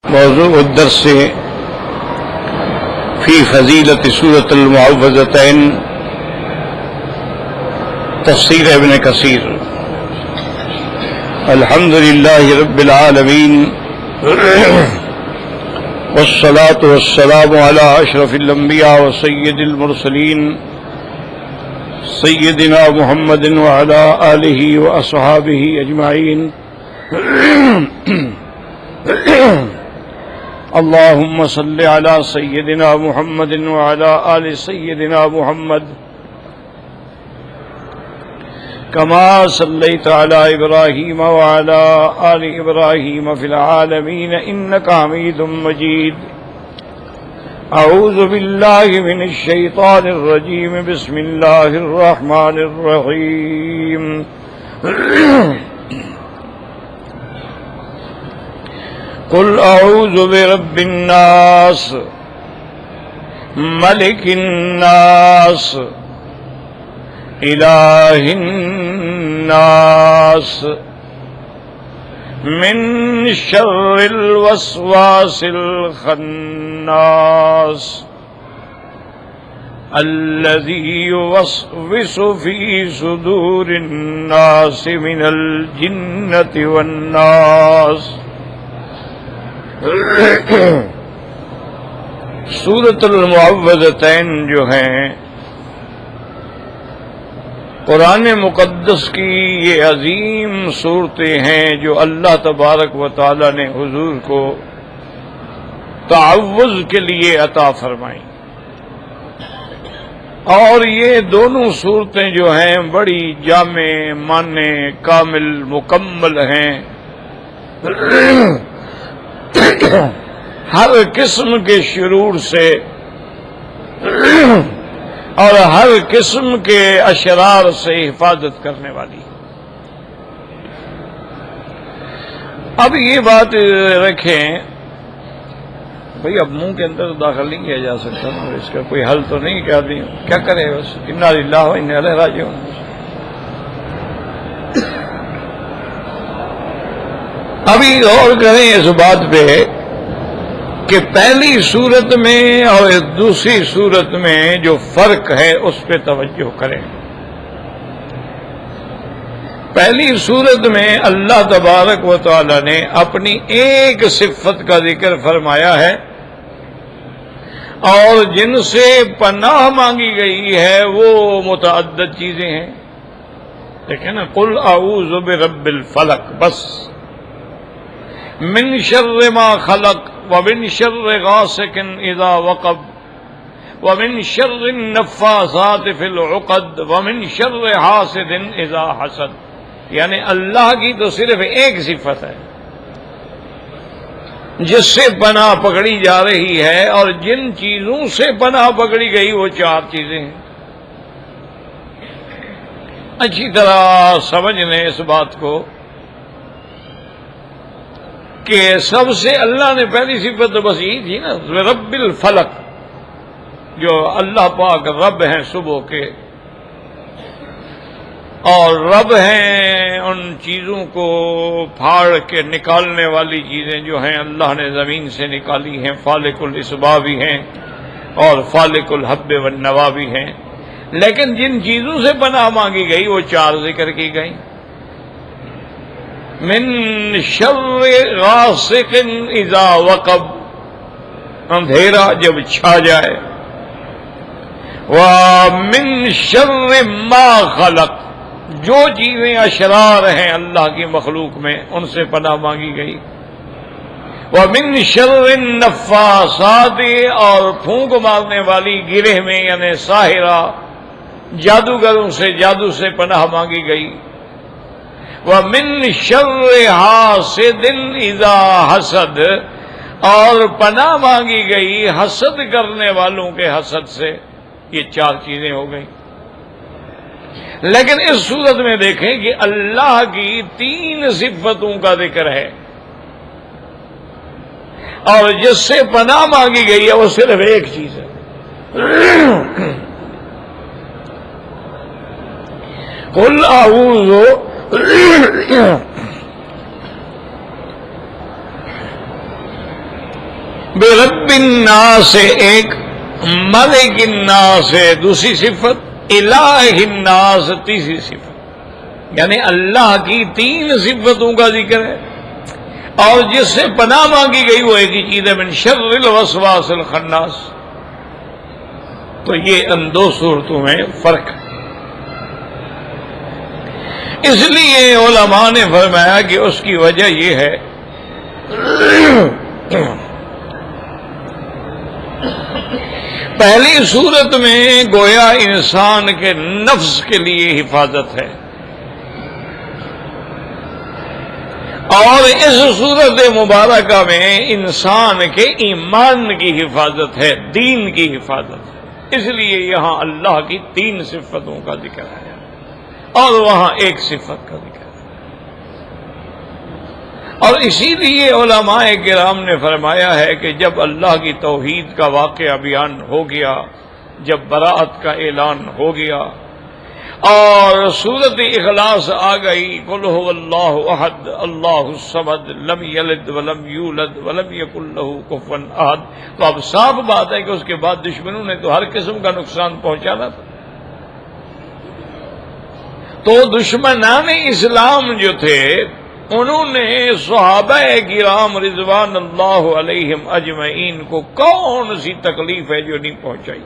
موضوع الدرس في فضيلة سورة المعوذتين تفسير ابن كثير. الحمد لله رب العالمين والصلاة والسلام على أشرف الأنبياء وسيد المرسلين سيدنا محمد وعلى آله وأصحابه أجمعين. اللهم صل على سيدنا محمد وعلى آل سيدنا محمد كما صليت على إبراهيم وعلى آل إبراهيم في العالمين إنك حميد مجيد. أعوذ بالله من الشيطان الرجيم. بسم الله الرحمن الرحيم. قل أعوذ برب الناس ملك الناس إله الناس من شر الوسواس الخناس الذي يوسوس في صدور الناس من الجنة والناس. سورۃ المعوذتین جو ہیں قرآن مقدس کی یہ عظیم صورتیں ہیں جو اللہ تبارک و تعالی نے حضور کو تعوذ کے لیے عطا فرمائیں، اور یہ دونوں صورتیں جو ہیں بڑی جامع معنی کامل مکمل ہیں. ہر قسم کے شرور سے اور ہر قسم کے اشرار سے حفاظت کرنے والی. اب یہ بات رکھیں بھئی، اب منہ کے اندر داخل نہیں کیا جا سکتا، اس کا کوئی حل تو نہیں. کیا کرے، بس انا للہ و انا الیہ راجعون. ابھی غور کریں اس بات پہ کہ پہلی صورت میں اور دوسری صورت میں جو فرق ہے اس پہ توجہ کریں. پہلی صورت میں اللہ تبارک و تعالی نے اپنی ایک صفت کا ذکر فرمایا ہے، اور جن سے پناہ مانگی گئی ہے وہ متعدد چیزیں ہیں. دیکھیں نا، قل اعوذ برب الفلق، بس من شر ما خلق ومن شر غاسق اذا وقب ومن شر النفاثات في العقد ومن شر حاسد اذا حسد. یعنی اللہ کی تو صرف ایک صفت ہے جس سے پناہ پکڑی جا رہی ہے، اور جن چیزوں سے پناہ پکڑی گئی وہ چار چیزیں ہیں. اچھی طرح سمجھ لیں اس بات کو کہ سب سے اللہ نے پہلی صفت تو بس یہی تھی نا، رب الفلق، جو اللہ پاک رب ہیں صبح کے، اور رب ہیں ان چیزوں کو پھاڑ کے نکالنے والی چیزیں جو ہیں اللہ نے زمین سے نکالی ہیں. فالق الاسبا بھی ہیں اور فالق الحب والنوا بھی ہیں. لیکن جن چیزوں سے پناہ مانگی گئی وہ چار ذکر کی گئی. من شر غاسق اذا وقب، اندھیرا جب چھا جائے. ومن شر ما خلق، جو چیزیں اشرار ہیں اللہ کی مخلوق میں ان سے پناہ مانگی گئی. ومن شر النفاثات، اور پھونک مارنے والی گرہ میں یعنی ساحرہ جادوگروں سے، جادو سے پناہ مانگی گئی. وَمِن شَرِّ حَاسِدٍ إِذَا حَسَدَ، اور پناہ مانگی گئی حسد کرنے والوں کے حسد سے. یہ چار چیزیں ہو گئی. لیکن اس صورت میں دیکھیں کہ اللہ کی تین صفتوں کا ذکر ہے، اور جس سے پناہ مانگی گئی ہے وہ صرف ایک چیز ہے. قُلْ أَعُوذُ برب الناس ایک، ملک الناس دوسری صفت، الہ الناس تیسری صفت، یعنی اللہ کی تین صفتوں کا ذکر ہے، اور جس سے پناہ مانگی گئی وہ ایک ہی چیز ہے، من شر الوسواس الخناس۔ تو یہ ان دو صورتوں میں فرق ہے۔ اس لیے علماء نے فرمایا کہ اس کی وجہ یہ ہے پہلی صورت میں گویا انسان کے نفس کے لیے حفاظت ہے، اور اس صورت مبارکہ میں انسان کے ایمان کی حفاظت ہے، دین کی حفاظت ہے۔ اس لیے یہاں اللہ کی تین صفتوں کا ذکر ہے اور وہاں ایک صفت کا ذکر ہے۔ اور اسی لیے علماء کرام نے فرمایا ہے کہ جب اللہ کی توحید کا واقعہ بیان ہو گیا، جب براءت کا اعلان ہو گیا اور سورۃ اخلاص آ گئی، قل هو اللہ احد اللہ الصمد لم یلد ولم یولد ولم یکن لہ کفوا احد، تو اب صاف بات ہے کہ اس کے بعد دشمنوں نے تو ہر قسم کا نقصان پہنچانا تھا۔ تو دشمنان اسلام جو تھے انہوں نے صحابہ کرام رضوان اللہ علیہم اجمعین کو کون سی تکلیف ہے جو نہیں پہنچائی؟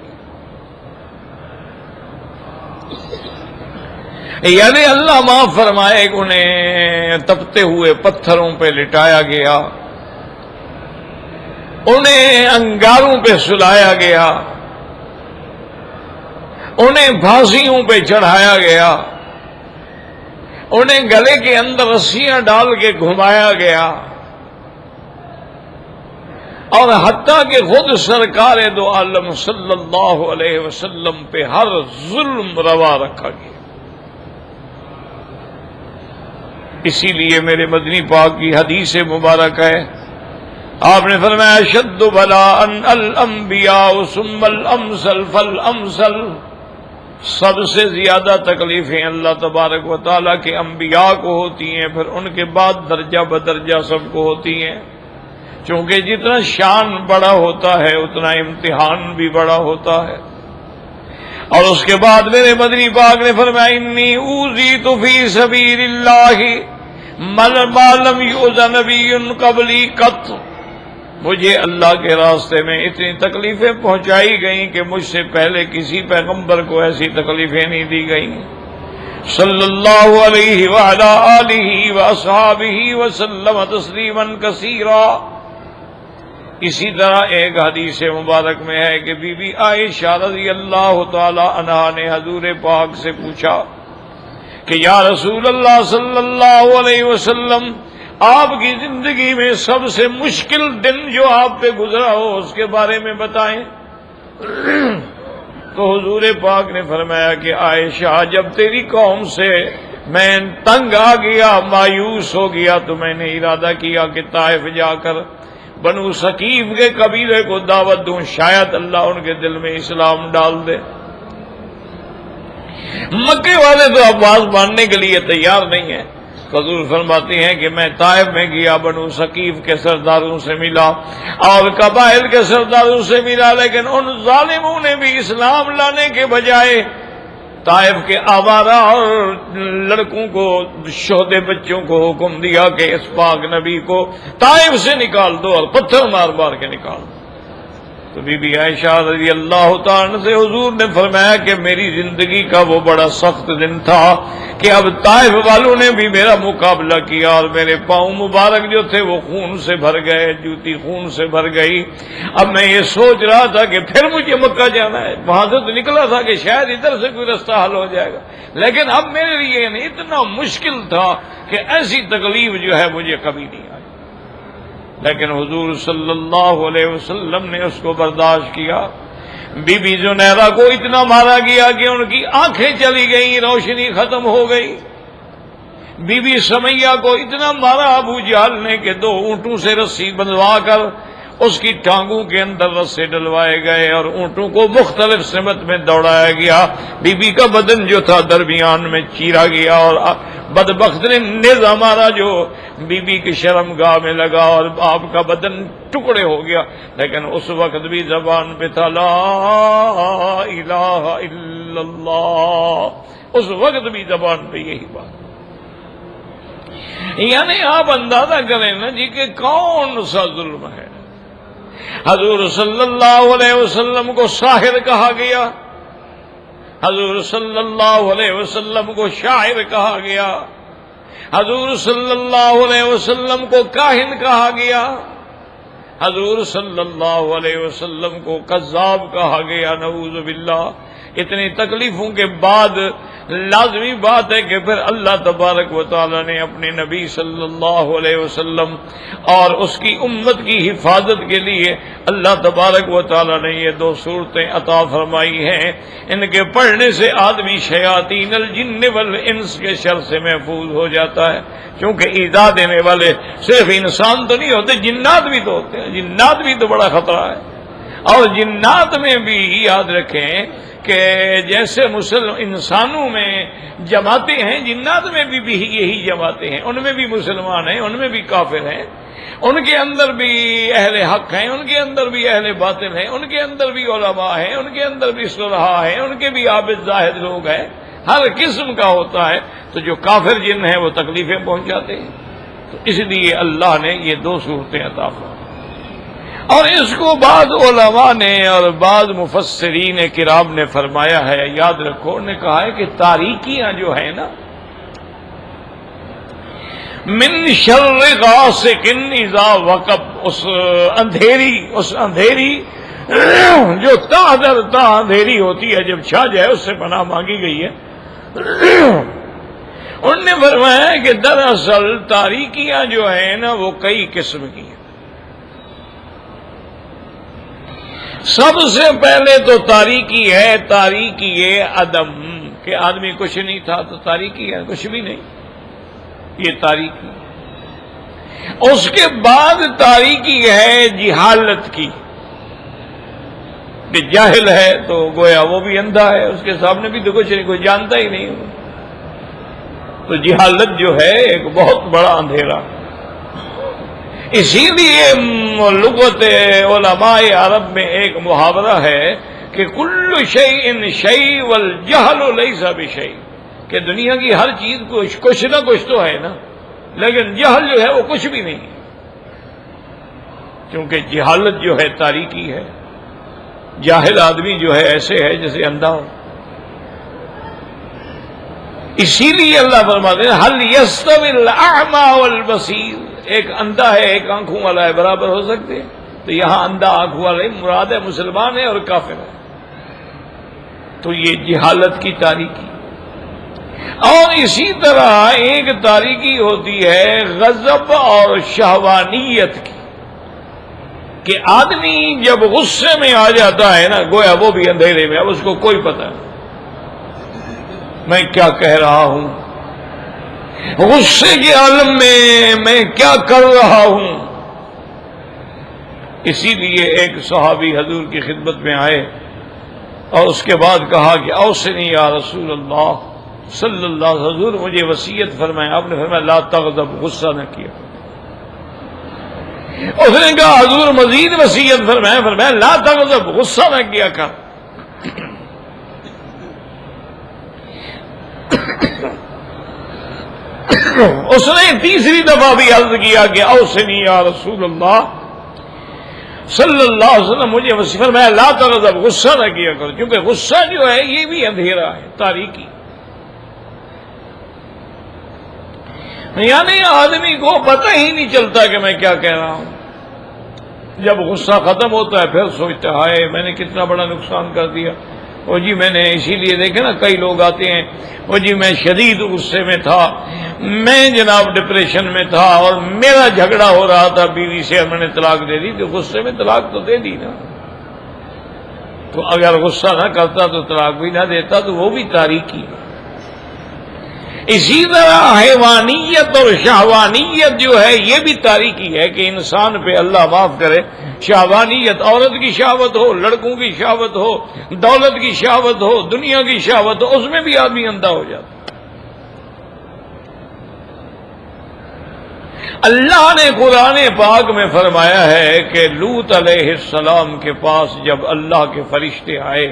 یعنی اللہ معاف فرمائے کہ انہیں تپتے ہوئے پتھروں پہ لٹایا گیا، انہیں انگاروں پہ سلایا گیا، انہیں پھانسیوں پہ چڑھایا گیا، انہیں گلے کے اندر رسیاں ڈال کے گھمایا گیا، اور حتیٰ کہ خود سرکار دو عالم صلی اللہ علیہ وسلم پہ ہر ظلم روا رکھا گیا۔ اسی لیے میرے مدنی پاک کی حدیث مبارک ہے، آپ نے فرمایا اشد بلاء الانبیاء ثم الامثل فالامثل، سب سے زیادہ تکلیفیں اللہ تبارک و تعالیٰ کے انبیاء کو ہوتی ہیں، پھر ان کے بعد درجہ بدرجہ سب کو ہوتی ہیں، چونکہ جتنا شان بڑا ہوتا ہے اتنا امتحان بھی بڑا ہوتا ہے۔ اور اس کے بعد میرے مدنی پاک نے فرمایا انی اوذیت فی سبیل اللہ ما لم یؤذ نبی قبلی قط، مجھے اللہ کے راستے میں اتنی تکلیفیں پہنچائی گئیں کہ مجھ سے پہلے کسی پیغمبر کو ایسی تکلیفیں نہیں دی گئیں، صلی اللہ علیہ وعلی آلہ واصحابہ وسلم تسلیما کثیرا۔ اسی طرح ایک حدیث مبارک میں ہے کہ بی بی عائشہ رضی اللہ تعالی عنہا نے حضور پاک سے پوچھا کہ یا رسول اللہ صلی اللہ علیہ وسلم، آپ کی زندگی میں سب سے مشکل دن جو آپ پہ گزرا ہو اس کے بارے میں بتائیں۔ تو حضور پاک نے فرمایا کہ عائشہ، جب تیری قوم سے میں تنگ آ گیا، مایوس ہو گیا، تو میں نے ارادہ کیا کہ طائف جا کر بنو ثقیف کے قبیلے کو دعوت دوں، شاید اللہ ان کے دل میں اسلام ڈال دے۔ مکے والے تو اب بات ماننے کے لیے تیار نہیں ہیں۔ حضور فرماتے ہیں کہ میں طائف میں گیا، بنو ثقیف کے سرداروں سے ملا اور قبائل کے سرداروں سے ملا، لیکن ان ظالموں نے بھی اسلام لانے کے بجائے طائف کے آوارہ اور لڑکوں کو، شہدے بچوں کو حکم دیا کہ اس پاک نبی کو طائف سے نکال دو اور پتھر مار مار کے نکال دو۔ تو بی بی عائشہ رضی اللہ تعالیٰ سے حضور نے فرمایا کہ میری زندگی کا وہ بڑا سخت دن تھا کہ اب طائف والوں نے بھی میرا مقابلہ کیا اور میرے پاؤں مبارک جو تھے وہ خون سے بھر گئے، جوتی خون سے بھر گئی۔ اب میں یہ سوچ رہا تھا کہ پھر مجھے مکہ جانا ہے، وہاں سے تو نکلا تھا کہ شاید ادھر سے کوئی رستہ حل ہو جائے گا، لیکن اب میرے لیے اتنا مشکل تھا کہ ایسی تکلیف جو ہے مجھے کبھی نہیں آئی، لیکن حضور صلی اللہ علیہ وسلم نے اس کو برداشت کیا۔ بی بی زنیرہ کو اتنا مارا گیا کہ ان کی آنکھیں چلی گئیں، روشنی ختم ہو گئی۔ بی بی سمیہ کو اتنا مارا ابو جہل نے کہ 2 اونٹوں سے رسی بندھوا کر اس کی ٹانگوں کے اندر رسے ڈلوائے گئے اور اونٹوں کو مختلف سمت میں دوڑایا گیا. بی بی کا بدن جو تھا درمیان میں چیرا گیا اور بدبخت نے نیزہ مارا جو بی بی کی شرمگاہ میں لگا اور آپ کا بدن ٹکڑے ہو گیا. لیکن اس وقت بھی زبان پہ تھا لا الہ الا اللہ. اس وقت بھی زبان پہ یہی بات. یعنی آپ اندازہ کریں نا جی کہ کون سا ظلم ہے. حضور صلی اللہ علیہ وسلم کو ساحر کہا گیا, حضور صلی اللہ علیہ وسلم کو شاعر کہا گیا, حضور صلی اللہ علیہ وسلم کو کاہن کہا گیا, حضور صلی اللہ علیہ وسلم کو کذاب کہا گیا. نعوذ باللہ. اتنی تکلیفوں کے بعد لازمی بات ہے کہ پھر اللہ تبارک و تعالی نے اپنے نبی صلی اللہ علیہ وسلم اور اس کی امت کی حفاظت کے لیے اللہ تبارک و تعالی نے یہ 2 صورتیں عطا فرمائی ہیں. ان کے پڑھنے سے آدمی شیاطین الجن والانس کے شر سے محفوظ ہو جاتا ہے. کیونکہ ایذا دینے والے صرف انسان تو نہیں ہوتے, جنات بھی تو ہوتے ہیں. جنات بھی تو بڑا خطرہ ہے. اور جنات میں بھی یاد رکھیں کہ جیسے انسانوں میں جماعتیں ہیں, جنات میں بھی یہی جماعتیں ہیں. ان میں بھی مسلمان ہیں, ان میں بھی کافر ہیں, ان کے اندر بھی اہل حق ہیں, ان کے اندر بھی اہل باطل ہیں, ان کے اندر بھی علماء ہیں, ان کے اندر بھی صلحاء ہیں, ان کے بھی عابد زاہد لوگ ہیں. ہر قسم کا ہوتا ہے. تو جو کافر جن ہیں وہ تکلیفیں پہنچاتے ہیں. تو اس لیے اللہ نے یہ 2 صورتیں عطا فرمائیں. اور اس کو بعض علماء نے اور بعض مفسرین کرام نے فرمایا ہے, یاد رکھو, انہوں نے کہا ہے کہ تاریکیاں جو ہیں نا, من شر غاسق اذا وقب, اس اندھیری جو تا اندھیری ہوتی ہے جب چھا جائے, اس سے پناہ مانگی گئی ہے. انہوں نے فرمایا کہ دراصل تاریکیاں جو ہیں نا وہ کئی قسم کی ہیں. سب سے پہلے تو تاریکی ہے, تاریکی عدم, کہ آدمی کچھ نہیں تھا تو تاریکی ہے, کچھ بھی نہیں, یہ تاریکی. اس کے بعد تاریکی ہے جہالت کی, کہ جاہل ہے تو گویا وہ بھی اندھا ہے, اس کے سامنے بھی تو کچھ نہیں, کوئی جانتا ہی نہیں. تو جہالت جو ہے ایک بہت بڑا اندھیرا. اسی لیے لغت علماء عرب میں ایک محاورہ ہے کہ کل شیء شیء والجہل لیس بشیء, کہ دنیا کی ہر چیز کچھ نہ کچھ تو ہے نا, لیکن جہل جو ہے وہ کچھ بھی نہیں, کیونکہ جہالت جو ہے تاریکی ہے. جاہل آدمی جو ہے ایسے ہے جیسے اندھا ہو. اسی لیے اللہ فرماتے ہیں هل يستوي الاعمى والبصير, ایک اندھا ہے ایک آنکھوں والا ہے, برابر ہو سکتے ہیں؟ تو یہاں اندھا آنکھوں والا مراد ہے مسلمان ہے اور کافر ہے. تو یہ جہالت کی تاریکی. اور اسی طرح ایک تاریکی ہوتی ہے غضب اور شہوانیت کی, کہ آدمی جب غصے میں آ جاتا ہے نا, گویا وہ بھی اندھیرے میں, اب اس کو کوئی پتہ نہیں میں کیا کہہ رہا ہوں, غصے کے عالم میں کیا کر رہا ہوں. اسی لیے ایک صحابی حضور کی خدمت میں آئے اور اس کے بعد کہا کہ اوصنی یا رسول اللہ صلی اللہ علیہ وسلم, حضور مجھے وصیت فرمائے. آپ نے فرمایا لا تغضب, غصہ نہ کیا. اس نے کہا حضور مزید وصیت فرمایا لا تغضب, غصہ نہ کیا کر. اس نے تیسری دفعہ بھی عرض کیا کہ اوصنی یا رسول اللہ صلی اللہ علیہ وسلم, مجھے وصیت فرمایا لا تغضب, غصہ نہ کیا کر. کیونکہ غصہ جو ہے یہ بھی اندھیرا ہے, تاریکی. یعنی آدمی کو پتہ ہی نہیں چلتا کہ میں کیا کہہ رہا ہوں. جب غصہ ختم ہوتا ہے پھر سوچتا ہے میں نے کتنا بڑا نقصان کر دیا. وہ جی میں نے, اسی لیے دیکھے نا کئی لوگ آتے ہیں, وہ جی میں شدید غصے میں تھا, میں جناب ڈپریشن میں تھا اور میرا جھگڑا ہو رہا تھا بیوی سے, میں نے طلاق دے دی. تو غصے میں طلاق تو دے دی نا, تو اگر غصہ نہ کرتا تو طلاق بھی نہ دیتا, تو وہ بھی تاریکی ہے. اسی طرح حیوانیت اور شہوانیت جو ہے یہ بھی تاریکی ہے کہ انسان پہ اللہ معاف کرے شہوانیت، عورت کی شہوت ہو، لڑکوں کی شہوت ہو، دولت کی شہوت ہو، دنیا کی شہوت ہو، اس میں بھی آدمی اندھا ہو جاتا۔ اللہ نے قرآن پاک میں فرمایا ہے کہ لوط علیہ السلام کے پاس جب اللہ کے فرشتے آئے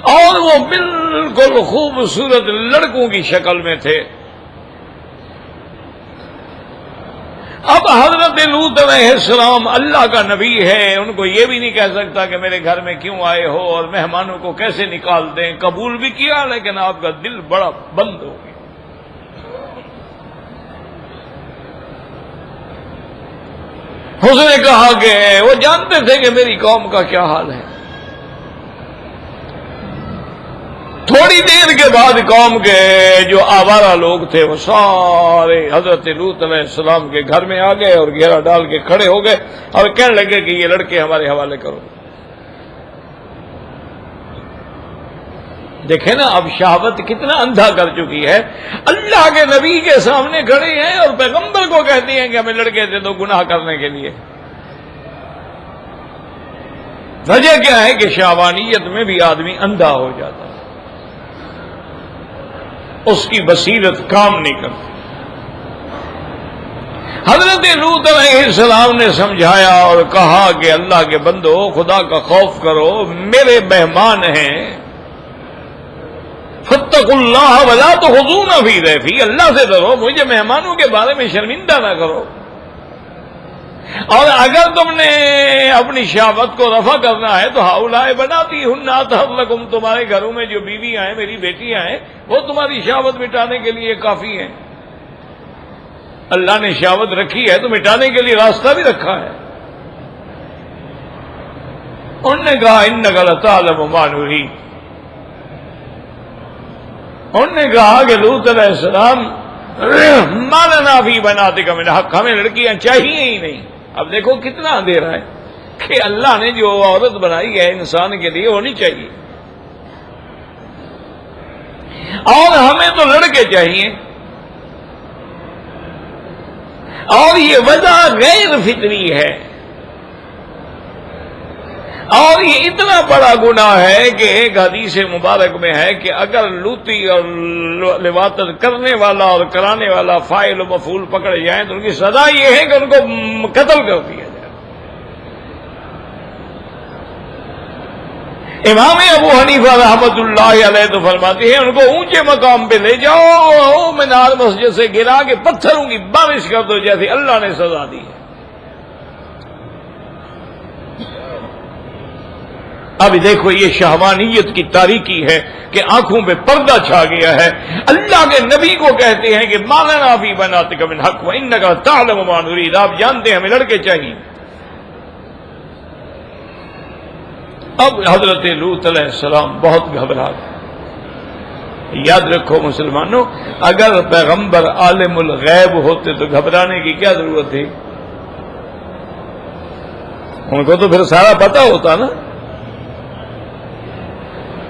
اور وہ بالکل خوبصورت لڑکوں کی شکل میں تھے، اب حضرت لوط علیہ السلام اللہ کا نبی ہے، ان کو یہ بھی نہیں کہہ سکتا کہ میرے گھر میں کیوں آئے ہو اور مہمانوں کو کیسے نکال دیں، قبول بھی کیا لیکن آپ کا دل بڑا بند ہو گیا۔ اس نے کہا کہ وہ جانتے تھے کہ میری قوم کا کیا حال ہے۔ تھوڑی دیر کے بعد قوم کے جو آوارہ لوگ تھے وہ سارے حضرت لوط علیہ السلام کے گھر میں آ گئے اور گھیرا ڈال کے کھڑے ہو گئے اور کہنے لگے کہ یہ لڑکے ہمارے حوالے کرو۔ دیکھیں نا اب شہوت کتنا اندھا کر چکی ہے، اللہ کے نبی کے سامنے کھڑے ہیں اور پیغمبر کو کہتے ہیں کہ ہمیں لڑکے دے دو گناہ کرنے کے لیے۔ وجہ کیا ہے کہ شہوانیت میں بھی آدمی اندھا ہو جاتا ہے، اس کی بصیرت کام نہیں کرتی۔ حضرت لوط علیہ السلام نے سمجھایا اور کہا کہ اللہ کے بندو خدا کا خوف کرو، میرے مہمان ہیں، فاتقوا اللہ ولا تخزون فی ضیفی، اللہ سے ڈرو، مجھے مہمانوں کے بارے میں شرمندہ نہ کرو۔ اور اگر تم نے اپنی شہوت کو رفع کرنا ہے تو ہؤلاء بناتیہن اطہر لکم، تمہارے گھروں میں جو بیویاں ہیں، میری بیٹیاں ہیں، وہ تمہاری شہوت مٹانے کے لیے کافی ہیں۔ اللہ نے شہوت رکھی ہے تو مٹانے کے لیے راستہ بھی رکھا ہے۔ انہوں نے کہا انک لتعلم ما نرید، انہوں نے کہا کہ لوط علیہ السلام ما لنا فی بناتک من حق، ہمیں لڑکیاں چاہیے ہی نہیں۔ اب دیکھو کتنا اندھیرا ہے کہ اللہ نے جو عورت بنائی ہے انسان کے لیے ہونی چاہیے، اور ہمیں تو لڑکے چاہیے، اور یہ وجہ غیر فطری ہے، اور یہ اتنا بڑا گناہ ہے کہ ایک حدیث مبارک میں ہے کہ اگر لوطی اور لواطت کرنے والا اور کرانے والا فاعل و مفعول پکڑے جائیں تو ان کی سزا یہ ہے کہ ان کو قتل کر دیا جائے۔ امام ابو حنیفہ رحمۃ اللہ علیہ تو فرماتے ہیں ان کو اونچے مقام پہ لے جاؤ، مینار مسجد سے گرا کے پتھروں کی بارش کر دو جیسے اللہ نے سزا دی ہے۔ اب دیکھو یہ شہوانیت کی تاریکی ہے کہ آنکھوں پہ پردہ چھا گیا ہے۔ اللہ کے نبی کو کہتے ہیں کہ ما لنا فی بناتک من حق وانک تعلم ما نرید، آپ جانتے ہیں ہمیں لڑکے چاہیے۔ اب حضرت لوط علیہ السلام بہت گھبرا گئے۔ یاد رکھو مسلمانوں، اگر پیغمبر عالم الغیب ہوتے تو گھبرانے کی کیا ضرورت تھی؟ ان کو تو پھر سارا پتہ ہوتا نا۔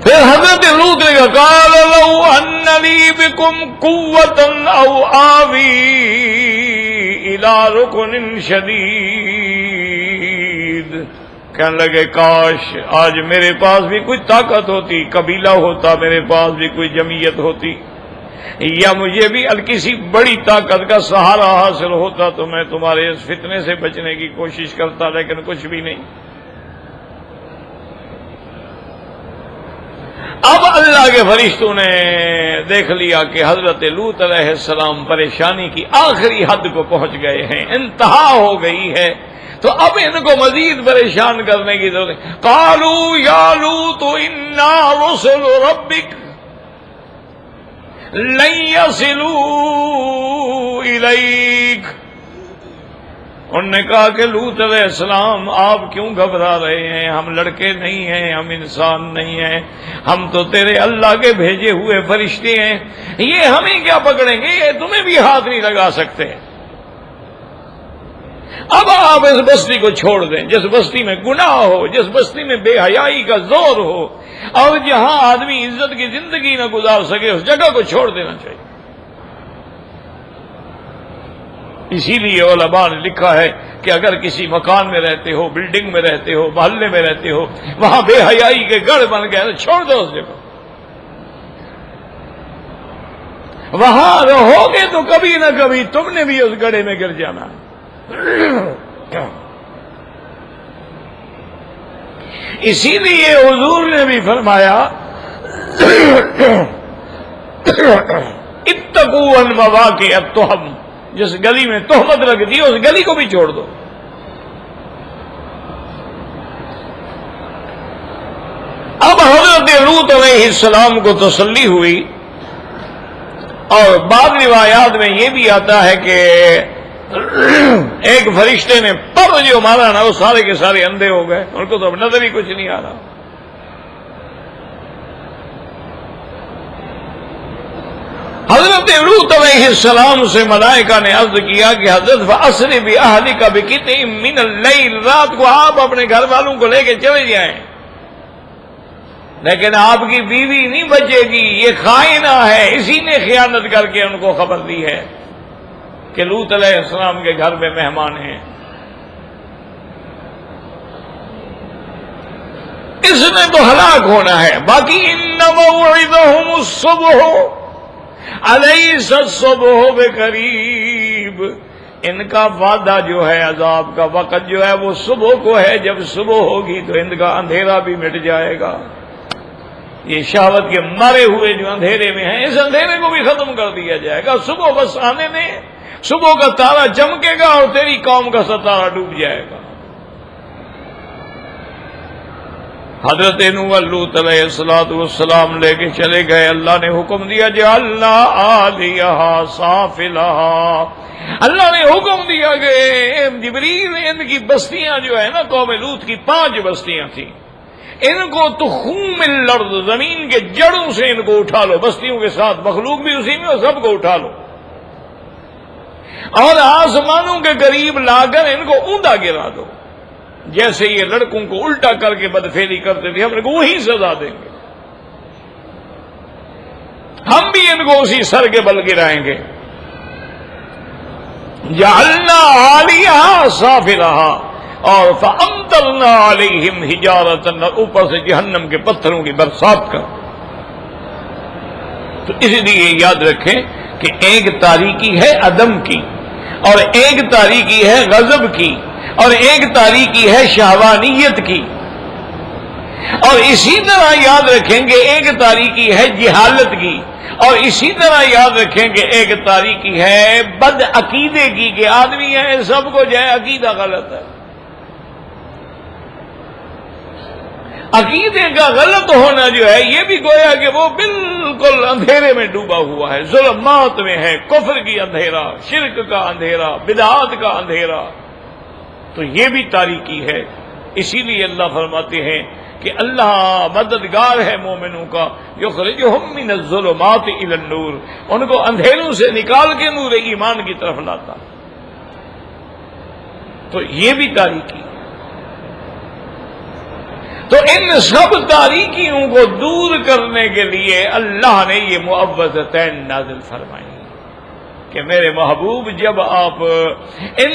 پھر حضرت لوط نے کہا قال لو ان لی بکم قوۃ او آوی الی رکن شدید، کہنے لگے کاش آج میرے پاس بھی کوئی طاقت ہوتی، قبیلہ ہوتا، میرے پاس بھی کوئی جمعیت ہوتی، یا مجھے بھی کسی بڑی طاقت کا سہارا حاصل ہوتا تو میں تمہارے اس فتنے سے بچنے کی کوشش کرتا، لیکن کچھ بھی نہیں۔ اب اللہ کے فرشتوں نے دیکھ لیا کہ حضرت لوط علیہ السلام پریشانی کی آخری حد کو پہنچ گئے ہیں، انتہا ہو گئی ہے، تو اب ان کو مزید پریشان کرنے کی ضرورت ہے۔ قالوا یا لوط انا رسل ربک لن يصلوا الیک، انہوں نے کہا کہ لوط علیہ السلام آپ کیوں گھبرا رہے ہیں، ہم لڑکے نہیں ہیں، ہم انسان نہیں ہیں، ہم تو تیرے اللہ کے بھیجے ہوئے فرشتے ہیں، یہ ہمیں کیا پکڑیں گے، یہ تمہیں بھی ہاتھ نہیں لگا سکتے۔ اب آپ اس بستی کو چھوڑ دیں جس بستی میں گناہ ہو، جس بستی میں بے حیائی کا زور ہو، اور جہاں آدمی عزت کی زندگی نہ گزار سکے اس جگہ کو چھوڑ دینا چاہیے۔ اسی لیے علماء نے لکھا ہے کہ اگر کسی مکان میں رہتے ہو، بلڈنگ میں رہتے ہو، محلے میں رہتے ہو، وہاں بے حیائی کے گڑھ بن گئے تو چھوڑ دو اس جگہ۔ وہاں رہو گے تو کبھی نہ کبھی تم نے بھی اس گڑھے میں گر جانا۔ اسی لیے حضور نے بھی فرمایا اتقوا المواقع التهم، جس گلی میں تہمت رکھ دی اس گلی کو بھی چھوڑ دو۔ اب حضرت لوط علیہ السلام کو تسلی ہوئی، اور بعض روایات میں یہ بھی آتا ہے کہ ایک فرشتے نے پر جو مارا نا وہ سارے کے سارے اندھے ہو گئے، ان کو تو اب نظر ہی کچھ نہیں آ رہا۔ حضرت لوط علیہ السلام سے ملائکہ نے عرض کیا کہ حضرت فَأَسْرِ بِأَهْلِكَ بِقِطْعٍ مِّنَ اللَّيْلِ، رات کو آپ اپنے گھر والوں کو لے کے چلے جائیں، لیکن آپ کی بیوی نہیں بچے گی، یہ خائنہ ہے، اسی نے خیانت کر کے ان کو خبر دی ہے کہ لوط علیہ السلام کے گھر میں مہمان ہیں۔ اس نے تو ہلاک ہونا ہے۔ باقی ان موعدہم الصبح الیس الصبح بقریب، ان کا وعدہ جو ہے عذاب کا وقت جو ہے وہ صبح کو ہے، جب صبح ہوگی تو ان کا اندھیرا بھی مٹ جائے گا۔ یہ شہوت کے مرے ہوئے جو اندھیرے میں ہیں اس اندھیرے کو بھی ختم کر دیا جائے گا۔ صبح بس آنے دیں، صبح کا تارا چمکے گا اور تیری قوم کا ستارہ ڈوب جائے گا۔ حضرت نوح لوط علیہ السلام لے کے چلے گئے۔ اللہ نے حکم دیا جعلنا عالیہا سافلہا، اللہ نے حکم دیا کہ جبریل ان کی بستیاں جو ہے نا قوم لوط کی 5 بستیاں تھیں، ان کو تخوم الارض، زمین کے جڑوں سے ان کو اٹھا لو، بستیوں کے ساتھ مخلوق بھی اسی میں اور سب کو اٹھا لو، اور آسمانوں کے قریب لا کر ان کو اوندا گرا دو۔ جیسے یہ لڑکوں کو الٹا کر کے بدفعلی کرتے تھے ہم ان کو وہی سزا دیں گے، ہم بھی ان کو اسی سر کے بل گرائیں گے۔ جعلنا عالیہا سافلہا، اور فامطرنا علیہم حجارۃ، اوپر سے جہنم کے پتھروں کی برسات کا۔ تو اس لیے یاد رکھیں کہ ایک تاریکی ہے عدم کی، اور ایک تاریکی ہے غضب کی، اور ایک تاریکی ہے شہوانیت کی، اور اسی طرح یاد رکھیں کہ ایک تاریکی ہے جہالت کی، اور اسی طرح یاد رکھیں کہ ایک تاریکی ہے بد عقیدے کی، کہ آدمی ہے سب کو جو ہے عقیدہ غلط ہے۔ عقیدے کا غلط ہونا جو ہے یہ بھی گویا کہ وہ بالکل اندھیرے میں ڈوبا ہوا ہے، ظلمات میں ہے، کفر کی اندھیرا، شرک کا اندھیرا، بدعات کا اندھیرا، تو یہ بھی تاریکی ہے۔ اسی لیے اللہ فرماتے ہیں کہ اللہ مددگار ہے مومنوں کا، یخرجہم من الظلمات الی النور، ان کو اندھیروں سے نکال کے نور ایمان کی طرف لاتا، تو یہ بھی تاریکی۔ تو ان سب تاریکیوں کو دور کرنے کے لیے اللہ نے یہ معوذتین نازل فرمائی کہ میرے محبوب جب آپ ان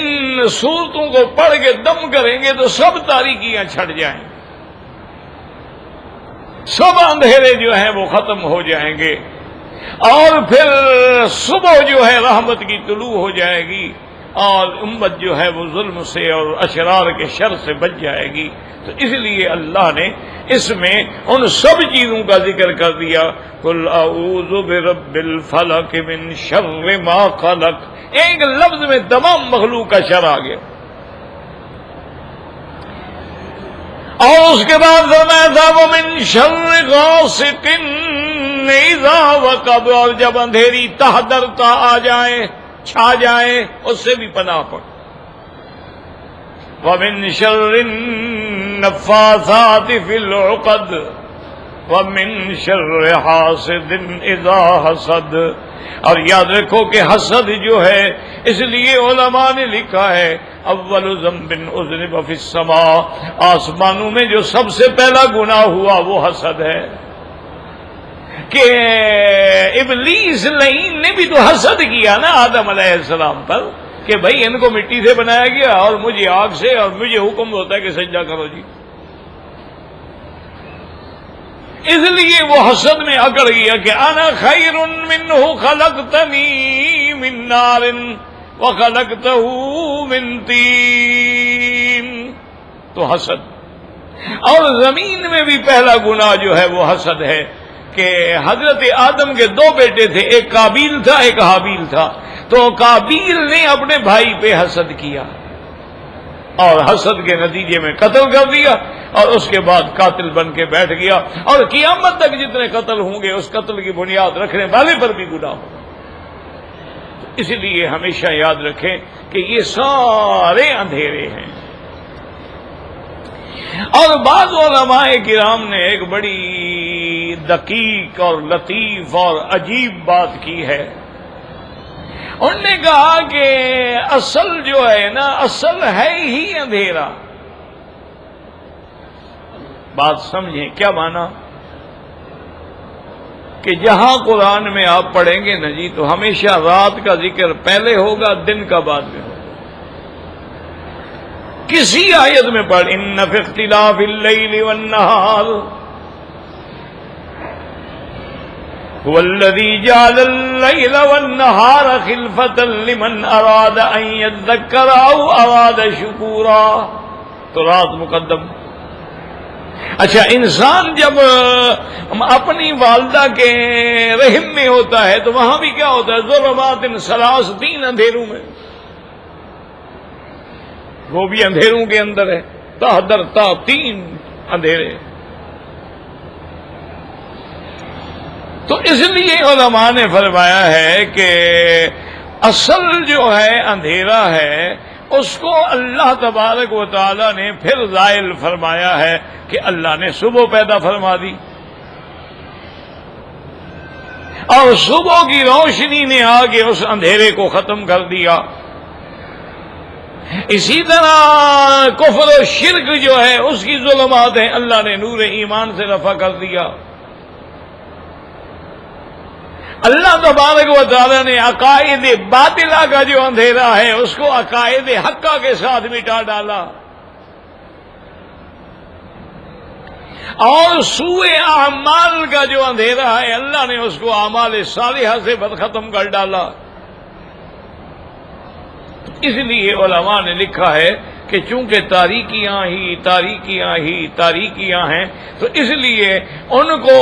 صورتوں کو پڑھ کے دم کریں گے تو سب تاریکیاں چھٹ جائیں گی، سب اندھیرے جو ہیں وہ ختم ہو جائیں گے، اور پھر صبح جو ہے رحمت کی طلوع ہو جائے گی، اور امت جو ہے وہ ظلم سے اور اشرار کے شر سے بچ جائے گی۔ تو اس لیے اللہ نے اس میں ان سب چیزوں کا ذکر کر دیا، قل اعوذ برب الفلق من شر ما خلق، ایک لفظ میں تمام مخلوق کا شر آ گیا۔ اور اس کے بعد فرمایا تھا ومن شر غاسق اذا وقب، اور جب اندھیری تہ در تہ آ جائے، چھا جائے، اس سے بھی پناہ پڑ۔ ومن شر النفاثات فی العقد، وَمِن شَرِّ حَاسِدٍ إِذَا حَسَدَ، اور یاد رکھو کہ حسد جو ہے، اس لیے علماء نے لکھا ہے اول ذنب اذنب فی السماء، آسمانوں میں جو سب سے پہلا گناہ ہوا وہ حسد ہے، کہ ابلیس لعین نے بھی تو حسد کیا نا آدم علیہ السلام پر، کہ بھائی ان کو مٹی سے بنایا گیا اور مجھے آگ سے، اور مجھے حکم ہوتا ہے کہ سجدہ کرو جی، اس لیے وہ حسد میں اکڑ گیا کہ انا خیر منہ خلقتنی من نار وخلقتہ من طین، تو حسد۔ اور زمین میں بھی پہلا گناہ جو ہے وہ حسد ہے، کہ حضرت آدم کے دو بیٹے تھے، ایک قابیل تھا ایک حابیل تھا، تو قابیل نے اپنے بھائی پہ حسد کیا اور حسد کے نتیجے میں قتل کر دیا، اور اس کے بعد قاتل بن کے بیٹھ گیا، اور قیامت تک جتنے قتل ہوں گے اس قتل کی بنیاد رکھنے والے پر بھی گناہ ہوگا۔ اس لیے ہمیشہ یاد رکھیں کہ یہ سارے اندھیرے ہیں۔ اور بعض علماء کرام نے ایک بڑی دقیق اور لطیف اور عجیب بات کی ہے، انہوں نے کہا کہ اصل جو ہے نا، اصل ہے ہی اندھیرا۔ بات سمجھیں کیا مانا؟ کہ جہاں قرآن میں آپ پڑھیں گے نا جی، تو ہمیشہ رات کا ذکر پہلے ہوگا، دن کا بعد میں ہوگا۔ کسی آیت میں پڑھ ان فی اختلاف اللیل والنہار هو الذی جعل اللیل والنہار خلفة لمن اراد ان یذکر او اراد شکورا، تو رات مقدم۔ اچھا، انسان جب اپنی والدہ کے رحم میں ہوتا ہے تو وہاں بھی کیا ہوتا ہے؟ ظلمات ثلاث، تین اندھیروں میں، وہ بھی اندھیروں کے اندر ہے، تا در تا، تین اندھیرے۔ تو اس لیے علماء نے فرمایا ہے کہ اصل جو ہے اندھیرا ہے، اس کو اللہ تبارک و تعالی نے پھر زائل فرمایا ہے کہ اللہ نے صبح پیدا فرما دی، اور صبح کی روشنی نے آ کے اس اندھیرے کو ختم کر دیا۔ اسی طرح کفر و شرک جو ہے اس کی ظلمات ہیں، اللہ نے نور ایمان سے رفع کر دیا۔ اللہ تبارک و تعالی نے عقائد باطلہ کا جو اندھیرا ہے اس کو عقائد حقہ کے ساتھ مٹا ڈالا، اور سوء اعمال کا جو اندھیرا ہے اللہ نے اس کو اعمال صالحہ سے ختم کر ڈالا۔ اس لیے علماء نے لکھا ہے کہ چونکہ تاریکیاں ہی تاریکیاں ہیں، تو اس لیے ان کو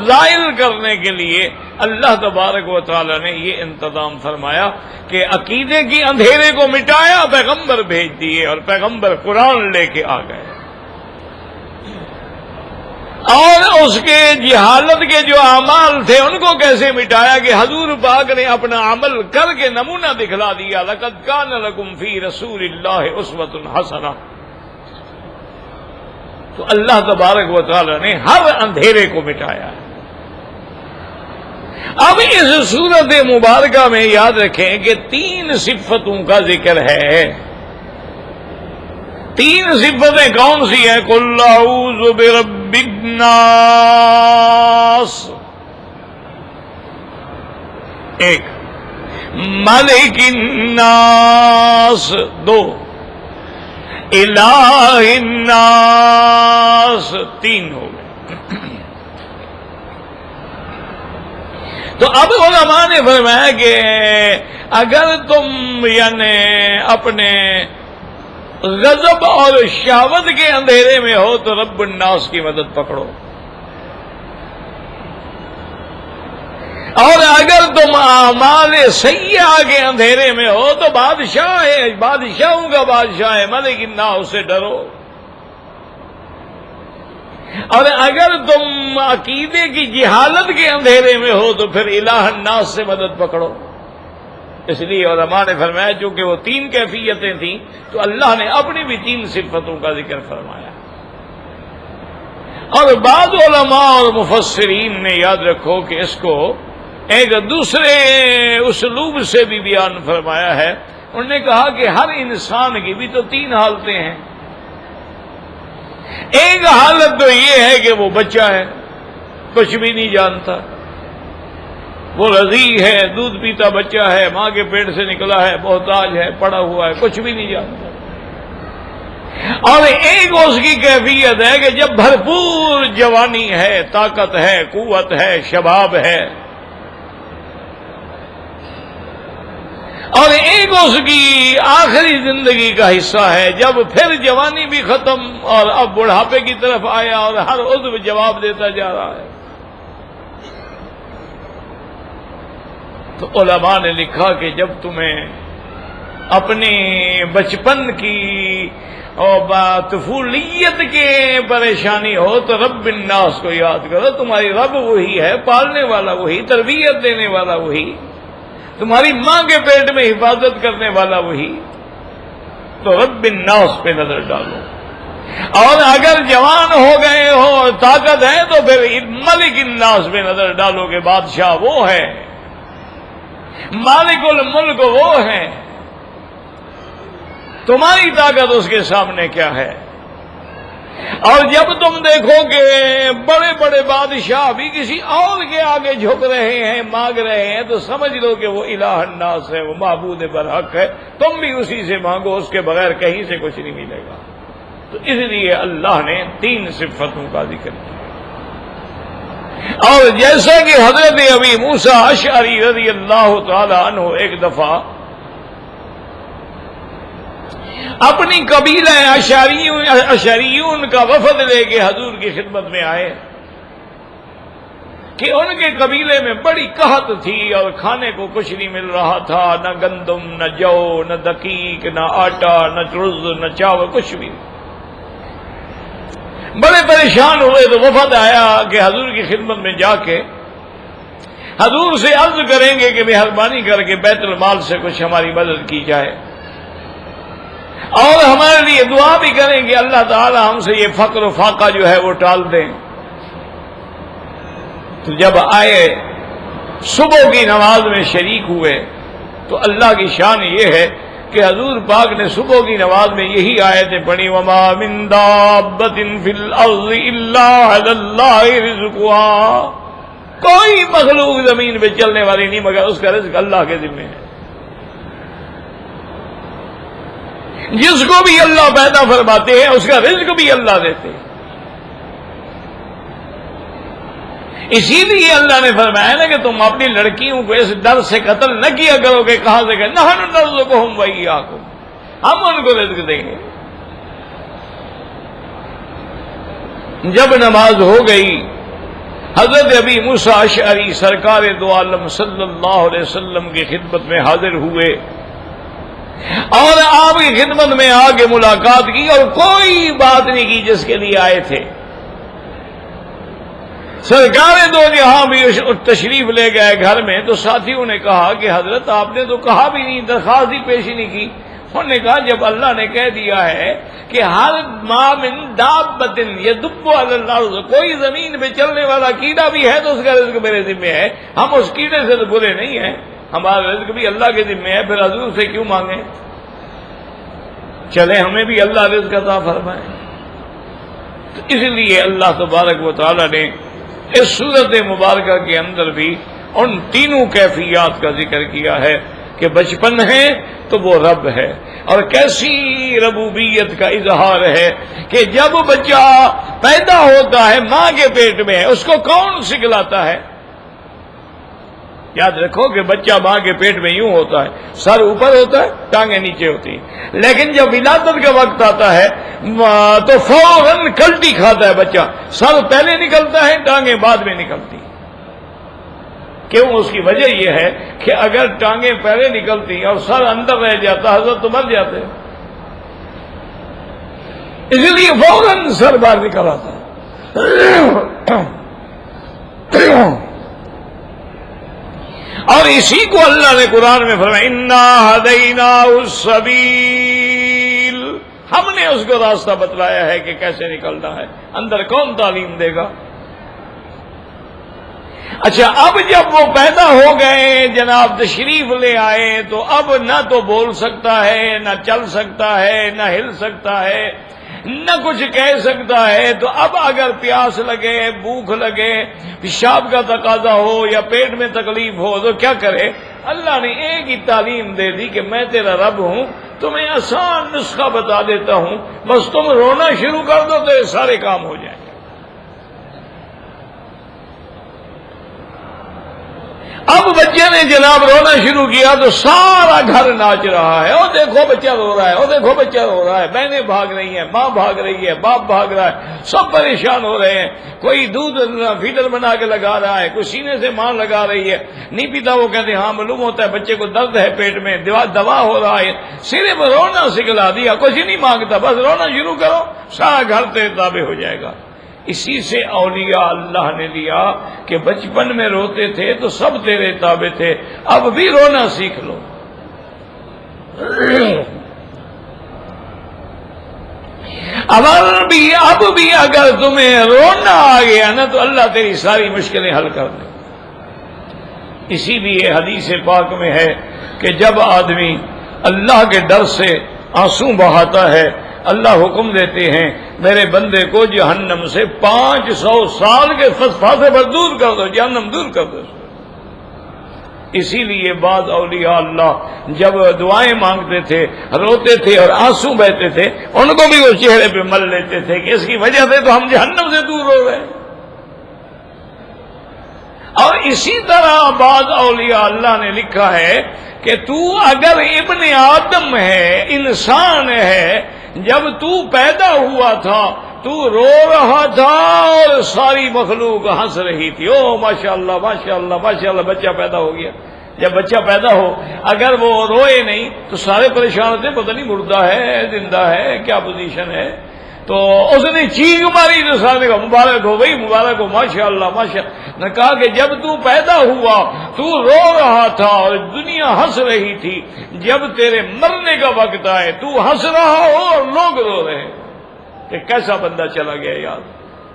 زائل کرنے کے لیے اللہ تبارک و تعالی نے یہ انتظام فرمایا کہ عقیدے کی اندھیرے کو مٹایا، پیغمبر بھیج دیے، اور پیغمبر قرآن لے کے آ گئے، اور اس کے جہالت کے جو اعمال تھے ان کو کیسے مٹایا کہ حضور پاک نے اپنا عمل کر کے نمونہ دکھلا دیا، لقد کان لکم فی رسول اللہ اسوۃ حسنہ۔ تو اللہ تبارک و تعالی نے ہر اندھیرے کو مٹایا۔ اب اس سورت مبارکہ میں یاد رکھیں کہ تین صفتوں کا ذکر ہے۔ تین صفتیں کون سی ہیں؟ قل اعوذ برب الناس، ایک، ملک الناس، دو، الہ الناس، تین ہو گئے۔ تو اب علماء نے فرمایا کہ اگر تم یعنی اپنے غضب اور شہوت کے اندھیرے میں ہو تو رب الناس کی مدد پکڑو، اور اگر تم اعمال سیئہ کے اندھیرے میں ہو تو بادشاہ ہے، بادشاہوں کا بادشاہ ہے ملک الناس سے ڈرو، اور اگر تم عقیدے کی جہالت کے اندھیرے میں ہو تو پھر الہ الناس سے مدد پکڑو۔ اس لیے علماء نے فرمایا چونکہ وہ تین کیفیتیں تھیں تو اللہ نے اپنی بھی تین صفتوں کا ذکر فرمایا، اور بعض علماء اور مفسرین نے یاد رکھو کہ اس کو ایک دوسرے اسلوب سے بھی بیان فرمایا ہے. انہوں نے کہا کہ ہر انسان کی بھی تو تین حالتیں ہیں. ایک حالت تو یہ ہے کہ وہ بچہ ہے، کچھ بھی نہیں جانتا، وہ رضیع ہے، دودھ پیتا بچہ ہے، ماں کے پیٹ سے نکلا ہے، محتاج ہے، پڑا ہوا ہے، کچھ بھی نہیں جانتا. اور ایک اس کی کیفیت ہے کہ جب بھرپور جوانی ہے، طاقت ہے، قوت ہے، شباب ہے. اور ایک اس کی آخری زندگی کا حصہ ہے جب پھر جوانی بھی ختم اور اب بڑھاپے کی طرف آیا اور ہر عضو جواب دیتا جا رہا ہے. تو علماء نے لکھا کہ جب تمہیں اپنے بچپن کی اور طفولیت کے پریشانی ہو تو رب الناس کو یاد کرو. تمہاری رب وہی ہے، پالنے والا وہی، تربیت دینے والا وہی، تمہاری ماں کے پیٹ میں حفاظت کرنے والا وہی. تو رب الناس پہ نظر ڈالو. اور اگر جوان ہو گئے ہو اور طاقت ہے تو پھر ملک الناس پہ نظر ڈالو کہ بادشاہ وہ ہے، مالک الملک وہ ہے. تمہاری طاقت اس کے سامنے کیا ہے؟ اور جب تم دیکھو کہ بڑے بڑے بادشاہ بھی کسی اور کے آگے جھک رہے ہیں، مانگ رہے ہیں، تو سمجھ لو کہ وہ الہ الناس ہے، وہ معبود برحق ہے. تم بھی اسی سے مانگو، اس کے بغیر کہیں سے کچھ نہیں ملے گا. تو اس لیے اللہ نے تین صفتوں کا ذکر کیا. اور جیسا کہ حضرت ابی موسیٰ اشعری رضی اللہ تعالی عنہ ایک دفعہ اپنی قبیلہ اشعریون کا وفد لے کے حضور کی خدمت میں آئے کہ ان کے قبیلے میں بڑی قحط تھی اور کھانے کو کچھ نہیں مل رہا تھا، نہ گندم، نہ جو، نہ دقیق، نہ آٹا، نہ رز، نہ چاول، کچھ بھی. بڑے پریشان ہوئے تو وفد آیا کہ حضور کی خدمت میں جا کے حضور سے عرض کریں گے کہ مہربانی کر کے بیت المال سے کچھ ہماری مدد کی جائے اور ہمارے لیے دعا بھی کریں کہ اللہ تعالی ہم سے یہ فقر و فاقہ جو ہے وہ ٹال دیں. تو جب آئے صبح کی نماز میں شریک ہوئے تو اللہ کی شان یہ ہے کہ حضور پاک نے صبح کی نماز میں یہی آیتیں پڑھی، وما من دابۃ فی الارض الا علی اللہ رزقها. کوئی مخلوق زمین پہ چلنے والی نہیں مگر اس کا رزق اللہ کے ذمہ ہے. جس کو بھی اللہ پیدا فرماتے ہیں اس کا رزق بھی اللہ دیتے ہیں. اسی لیے اللہ نے فرمایا نا کہ تم اپنی لڑکیوں کو اس ڈر سے قتل نہ کیا کرو کہ کہاں سے کہ نحن نرزقہم وإیاکم، ہم ان کو رزق دیں گے. جب نماز ہو گئی حضرت ابی موسیٰ اشعری سرکار دو عالم صلی اللہ علیہ وسلم کی خدمت میں حاضر ہوئے اور آپ کی خدمت میں آ کے ملاقات کی اور کوئی بات نہیں کی جس کے لیے آئے تھے. سرکار دو جہاں بھی تشریف لے گئے گھر میں تو ساتھیوں نے کہا کہ حضرت آپ نے تو کہا بھی نہیں، درخواست ہی پیش ہی نہیں کی. انہوں نے کہا جب اللہ نے کہہ دیا ہے کہ ہر ما من دابۃ یدب علی الارض، کوئی زمین پہ چلنے والا کیڑا بھی ہے تو اس کا رزق میرے ذمہ ہے. ہم اس کیڑے سے تو برے نہیں ہیں، ہمارا رزق بھی اللہ کے ذمہ ہے، پھر حضور سے کیوں مانگیں؟ چلے ہمیں بھی اللہ رزق عطا فرمائے. تو اس لیے اللہ تبارک و تعالی نے اس صورت مبارکہ کے اندر بھی ان تینوں کیفیات کا ذکر کیا ہے کہ بچپن ہے تو وہ رب ہے، اور کیسی ربوبیت کا اظہار ہے کہ جب بچہ پیدا ہوتا ہے ماں کے پیٹ میں اس کو کون سکھلاتا ہے؟ یاد رکھو کہ بچہ ماں کے پیٹ میں یوں ہوتا ہے، سر اوپر ہوتا ہے، ٹانگیں نیچے ہوتی ہیں، لیکن جب ولادت کا وقت آتا ہے تو فوراً کلٹی کھاتا ہے بچہ، سر پہلے نکلتا ہے، ٹانگیں بعد میں نکلتی. کیوں؟ اس کی وجہ یہ ہے کہ اگر ٹانگیں پہلے نکلتی اور سر اندر رہ جاتا حضرت تو مر جاتے، اس لیے فوراً سر باہر نکل آتا ہے. اور اسی کو اللہ نے قرآن میں فرمایا انا ہدیناہ السبیل ہم نے اس کو راستہ بتلایا ہے کہ کیسے نکلنا ہے، اندر کون تعلیم دے گا؟ اچھا، اب جب وہ پیدا ہو گئے، جناب تشریف لے آئے، تو اب نہ تو بول سکتا ہے، نہ چل سکتا ہے، نہ ہل سکتا ہے، نہ کچھ کہہ سکتا ہے۔ تو اب اگر پیاس لگے، بھوک لگے، پیشاب کا تقاضا ہو یا پیٹ میں تکلیف ہو تو کیا کرے؟ اللہ نے ایک ہی تعلیم دے دی کہ میں تیرا رب ہوں، تمہیں آسان نسخہ بتا دیتا ہوں، بس تم رونا شروع کر دو تو یہ سارے کام ہو جائیں۔ اب بچے نے جناب رونا شروع کیا تو سارا گھر ناچ رہا ہے، او دیکھو بچہ رو رہا ہے، او دیکھو بچہ رو رہا ہے، بہنیں بھاگ رہی ہیں، ماں بھاگ رہی ہے، باپ بھاگ رہا ہے، سب پریشان ہو رہے ہیں۔ کوئی دودھ فیڈر بنا کے لگا رہا ہے، کوئی سینے سے ماں لگا رہی ہے، نہیں پیتا وہ کہتے ہیں ہاں معلوم ہوتا ہے بچے کو درد ہے پیٹ میں، دوا ہو رہا ہے، صرف رونا سکھلا دیا، کچھ نہیں مانگتا، بس رونا شروع کرو، سارا گھر تیرے تابع ہو جائے گا۔ اسی سے اولیاء اللہ نے لیا کہ بچپن میں روتے تھے تو سب تیرے تابع تھے، اب بھی رونا سیکھ لو۔ اب بھی اگر تمہیں رونا آ گیا نا تو اللہ تیری ساری مشکلیں حل کر دے۔ اسی لیے حدیث پاک میں ہے کہ جب آدمی اللہ کے ڈر سے آنسو بہاتا ہے، اللہ حکم دیتے ہیں میرے بندے کو جہنم سے 500 سال کے فاصلے پر دور کر دو، جہنم دور کر دو۔ اسی لیے بعض اولیاء اللہ جب دعائیں مانگتے تھے، روتے تھے اور آنسو بہتے تھے، ان کو بھی وہ چہرے پہ مل لیتے تھے کہ اس کی وجہ سے تو ہم جہنم سے دور ہو گئے۔ اور اسی طرح بعض اولیاء اللہ نے لکھا ہے کہ تو اگر ابن آدم ہے، انسان ہے، جب تو پیدا ہوا تھا تو رو رہا تھا اور ساری مخلوق ہنس رہی تھی، او ماشاءاللہ ماشاءاللہ ماشاءاللہ بچہ پیدا ہو گیا۔ جب بچہ پیدا ہو اگر وہ روئے نہیں تو سارے پریشان ہوتے، پتہ نہیں مردہ ہے زندہ ہے، کیا پوزیشن ہے۔ تو اس نے چیخ ماری تو سارے کا مبارک ہو بھائی، مبارک ہو، ماشاءاللہ ماشاءاللہ۔ نے کہا کہ جب تو پیدا ہوا تو رو رہا تھا اور دنیا ہنس رہی تھی، جب تیرے مرنے کا وقت آئے تو ہنس رہا ہو اور لوگ رو رہے ہیں، کہ کیسا بندہ چلا گیا یار،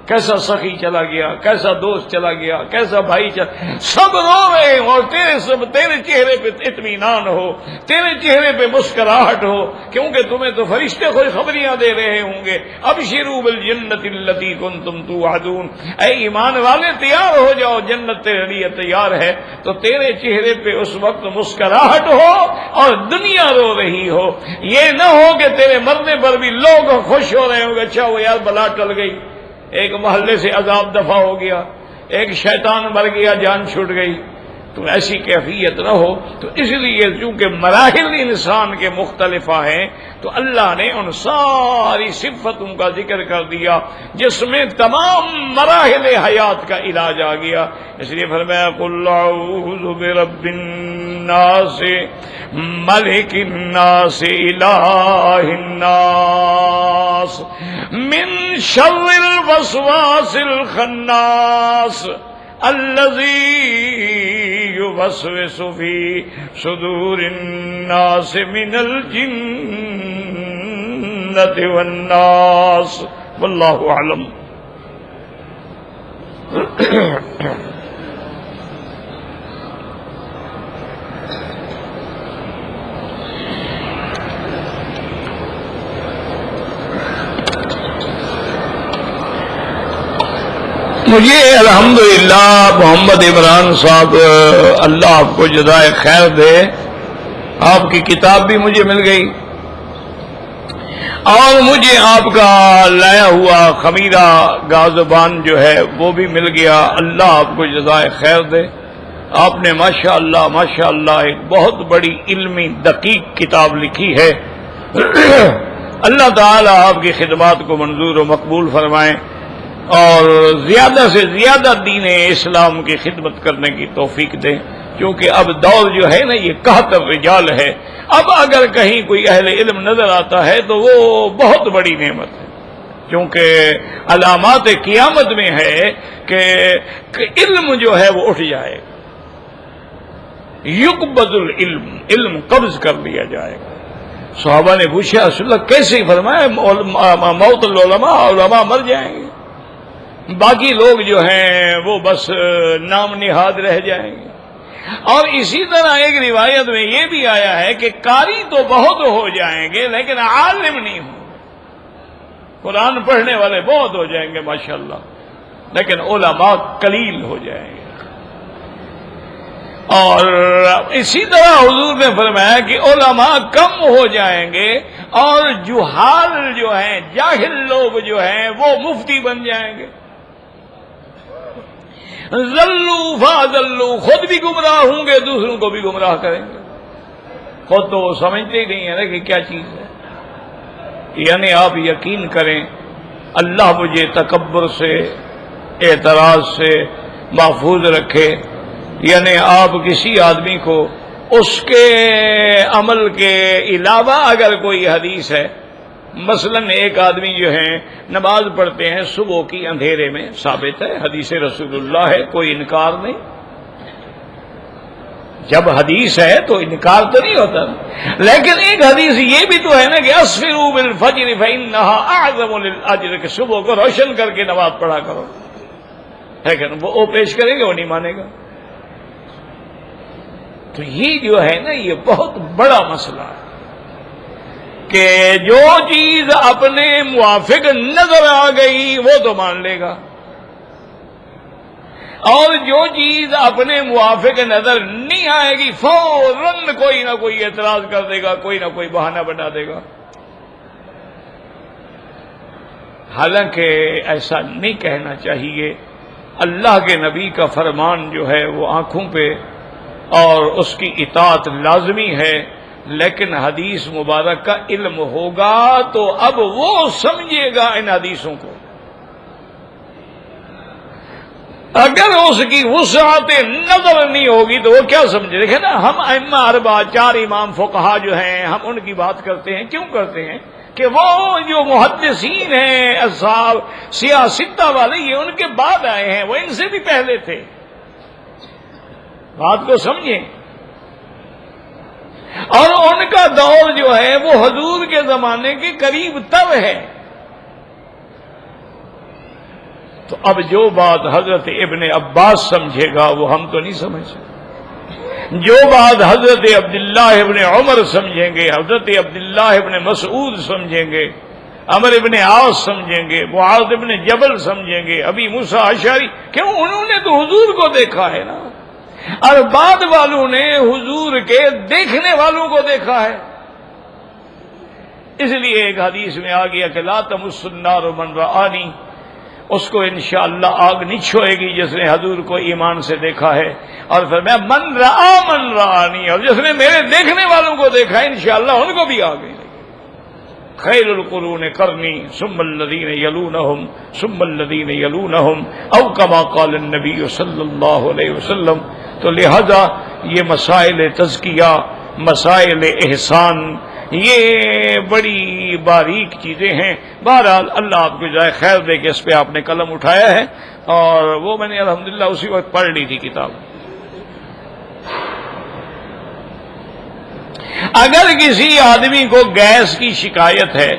کیسا سخی چلا گیا، کیسا دوست چلا گیا، کیسا بھائی چلا، سب رو رہے ہیں اور تیرے چہرے پہ اطمینان ہو، تیرے چہرے پہ مسکراہٹ ہو، کیونکہ تمہیں تو فرشتے خوشخبریاں دے رہے ہوں گے، ابشروا بالجنت التی کنتم توعدون، اے ایمان والے تیار ہو جاؤ، جنت تیرے لیے تیار ہے۔ تو تیرے چہرے پہ اس وقت مسکراہٹ ہو اور دنیا رو رہی ہو، یہ نہ ہو کہ تیرے مرنے پر بھی لوگ خوش ہو رہے ہوں گے، اچھا وہ یار بلا ٹل گئی، ایک محلے سے عذاب دفع ہو گیا، ایک شیطان مر گیا، جان چھوٹ گئی۔ تو ایسی کیفیت نہ ہو۔ تو اس لیے چونکہ مراحل انسان کے مختلف ہیں تو اللہ نے ان ساری صفتوں کا ذکر کر دیا جس میں تمام مراحل حیات کا علاج آ گیا۔ اس لیے فرمایا قل اعوذ برب الناس ملک الناس الہ الناس من شر الوسواس الخناس الذي يوسوس في صدور الناس من الجنة والناس والله أعلم۔ مجھے الحمدللہ محمد عمران صاحب اللہ آپ کو جزائے خیر دے، آپ کی کتاب بھی مجھے مل گئی اور مجھے آپ کا لایا ہوا خمیرہ گازبان جو ہے وہ بھی مل گیا، اللہ آپ کو جزائے خیر دے۔ آپ نے ماشاءاللہ ماشاءاللہ ایک بہت بڑی علمی دقیق کتاب لکھی ہے، اللہ تعالی آپ کی خدمات کو منظور و مقبول فرمائیں اور زیادہ سے زیادہ دین اسلام کی خدمت کرنے کی توفیق دیں، کیونکہ اب دور جو ہے نا یہ قحط الرجال ہے، اب اگر کہیں کوئی اہل علم نظر آتا ہے تو وہ بہت بڑی نعمت ہے، کیونکہ علامات قیامت میں ہے کہ علم جو ہے وہ اٹھ جائے گا، یقبض العلم، علم قبض کر لیا جائے گا۔ صحابہ نے پوچھا رسول اللہ کیسے؟ فرمایا موت العلماء، علماء مر جائیں گے، باقی لوگ جو ہیں وہ بس نام نہاد رہ جائیں گے۔ اور اسی طرح ایک روایت میں یہ بھی آیا ہے کہ قاری تو بہت ہو جائیں گے لیکن عالم نہیں ہوں، قرآن پڑھنے والے بہت ہو جائیں گے ماشاءاللہ، لیکن علماء قلیل ہو جائیں گے۔ اور اسی طرح حضور نے فرمایا کہ علماء کم ہو جائیں گے اور جہال جو ہیں، جاہل لوگ جو ہیں وہ مفتی بن جائیں گے۔ ذلوا فاضلوا، خود بھی گمراہ ہوں گے، دوسروں کو بھی گمراہ کریں گے۔ خود تو وہ سمجھتے ہی نہیں ہے نا کہ کیا چیز ہے۔ یعنی آپ یقین کریں اللہ مجھے تکبر سے، اعتراض سے محفوظ رکھے۔ یعنی آپ کسی آدمی کو اس کے عمل کے علاوہ اگر کوئی حدیث ہے، مثلا ایک آدمی جو ہے نماز پڑھتے ہیں صبح کی اندھیرے میں، ثابت ہے، حدیث رسول اللہ ہے، کوئی انکار نہیں۔ جب حدیث ہے تو انکار تو نہیں ہوتا، لیکن ایک حدیث یہ بھی تو ہے نا کہ اسفروا بالفجر فانھا اعظم للاجر، کہ صبح کو روشن کر کے نماز پڑھا کرو، لیکن وہ پیش کریں گے، وہ نہیں مانے گا۔ تو یہ جو ہے نا یہ بہت بڑا مسئلہ ہے کہ جو چیز اپنے موافق نظر آ گئی وہ تو مان لے گا، اور جو چیز اپنے موافق نظر نہیں آئے گی فوراً کوئی نہ کوئی اعتراض کر دے گا، کوئی نہ کوئی بہانہ بنا دے گا۔ حالانکہ ایسا نہیں کہنا چاہیے، اللہ کے نبی کا فرمان جو ہے وہ آنکھوں پہ اور اس کی اطاعت لازمی ہے، لیکن حدیث مبارک کا علم ہوگا تو اب وہ سمجھے گا ان حدیثوں کو۔ اگر اس کی وسعت نظر نہیں ہوگی تو وہ کیا سمجھے؟ دیکھیں نا، ہم ائمہ اربعہ، 4 امام فقہا جو ہیں، ہم ان کی بات کرتے ہیں، کیوں کرتے ہیں؟ کہ وہ جو محدثین ہیں، اصحاب سیاستہ والے، یہ ان کے بعد آئے ہیں، وہ ان سے بھی پہلے تھے۔ بات کو سمجھیں، اور ان کا دور جو ہے وہ حضور کے زمانے کے قریب تر ہے۔ تو اب جو بات حضرت ابن عباس سمجھے گا وہ ہم تو نہیں سمجھ سکتے، جو بات حضرت عبداللہ ابن عمر سمجھیں گے، حضرت عبداللہ ابن مسعود سمجھیں گے، عمر ابن عاص سمجھیں گے، معاذ ابن جبل سمجھیں گے، ابی موسیٰ اشعری، کیوں؟ انہوں نے تو حضور کو دیکھا ہے نا، اور بعد والوں نے حضور کے دیکھنے والوں کو دیکھا ہے۔ اس لیے ایک حدیث میں آ گیا کہ لا تمس النار من رآنی، اس کو انشاءاللہ آگ نہیں چھوئے گی جس نے حضور کو ایمان سے دیکھا ہے، اور فرمایا من رآنی، اور جس نے میرے دیکھنے والوں کو دیکھا ہے انشاءاللہ ان کو بھی آگ نہیں لگے۔ خیر القرون قرنی ثم الذین یلونہم ثم الذین یلونہم، او کما قال النبی صلی اللہ علیہ وسلم۔ تو لہذا یہ مسائل تزکیہ، مسائل احسان، یہ بڑی باریک چیزیں ہیں۔ بہرحال اللہ آپ کو جزائے خیر دے کہ اس پہ آپ نے قلم اٹھایا ہے، اور وہ میں نے الحمدللہ اسی وقت پڑھ لی تھی کتاب۔ اگر کسی آدمی کو گیس کی شکایت ہے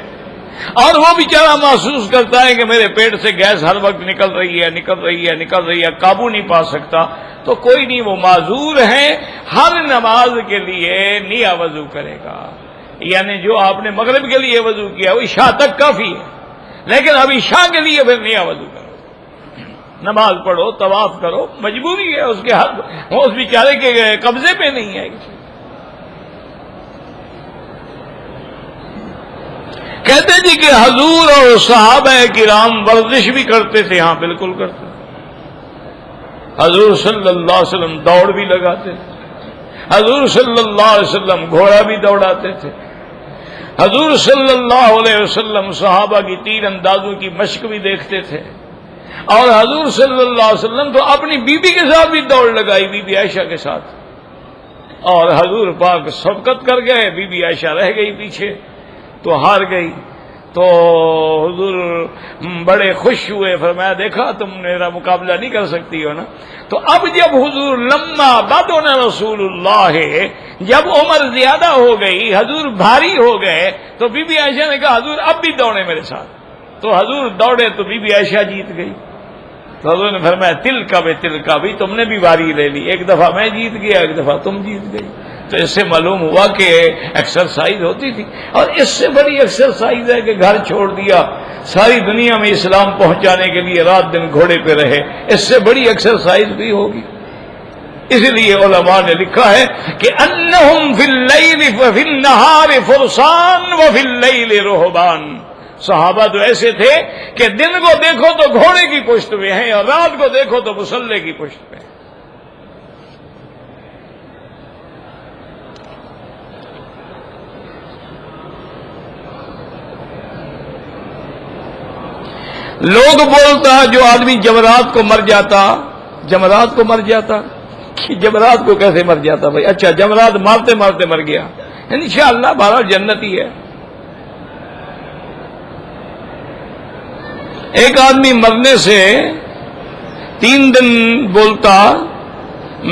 اور وہ بیچارہ محسوس کرتا ہے کہ میرے پیٹ سے گیس ہر وقت نکل رہی ہے، قابو نہیں پا سکتا، تو کوئی نہیں، وہ معذور ہے، ہر نماز کے لیے نیا وضو کرے گا۔ یعنی جو آپ نے مغرب کے لیے وضو کیا وہ عشاء تک کافی ہے، لیکن اب عشاء کے لیے پھر نیا وضو کرو، نماز پڑھو، طواف کرو، مجبوری ہے، اس کے حق، وہ اس بیچارے کے قبضے پہ نہیں ہے۔ کہتے جی کہ حضور اور صحابہ کرام ورزش بھی کرتے تھے، ہاں بالکل کرتے تھے۔ حضور صلی اللہ علیہ وسلم دوڑ بھی لگاتے تھے، حضور صلی اللہ علیہ وسلم گھوڑا بھی دوڑاتے تھے، حضور صلی اللہ علیہ وسلم صحابہ کی تیر اندازوں کی مشق بھی دیکھتے تھے، اور حضور صلی اللہ علیہ وسلم تو اپنی بیوی کے ساتھ بھی دوڑ لگائی، بی بی عائشہ کے ساتھ، اور حضور پاک سبقت کر گئے، بی بی عائشہ رہ گئی پیچھے تو ہار گئی۔ تو حضور بڑے خوش ہوئے، فرمایا دیکھا تم میرا مقابلہ نہیں کر سکتی ہو نا. تو اب جب حضور لما بدن رسول اللہ، جب عمر زیادہ ہو گئی، حضور بھاری ہو گئے، تو بی بی عائشہ نے کہا حضور اب بھی دوڑے میرے ساتھ. تو حضور دوڑے تو بی بی عائشہ جیت گئی. تو حضور نے فرمایا تل کا بھی تم نے بھی باری لے لی، ایک دفعہ میں جیت گیا، ایک دفعہ تم جیت گئی. تو اس سے معلوم ہوا کہ ایکسرسائز ہوتی تھی. اور اس سے بڑی ایکسرسائز ہے کہ گھر چھوڑ دیا، ساری دنیا میں اسلام پہنچانے کے لیے رات دن گھوڑے پہ رہے، اس سے بڑی ایکسرسائز بھی ہوگی. اس لیے علماء نے لکھا ہے کہ انہم فی اللیل وفی النہار فرسان وفی اللیل رہبان. صحابہ تو ایسے تھے کہ دن کو دیکھو تو گھوڑے کی پشت میں ہیں اور رات کو دیکھو تو مسلح کی پشت میں ہیں. لوگ بولتا جو آدمی جمرات کو مر جاتا کہ جمرات کو کیسے مر جاتا بھائی؟ اچھا جمرات مارتے مارتے مر گیا، انشاءاللہ بہرحال جنتی ہے. ایک آدمی مرنے سے 3 دن بولتا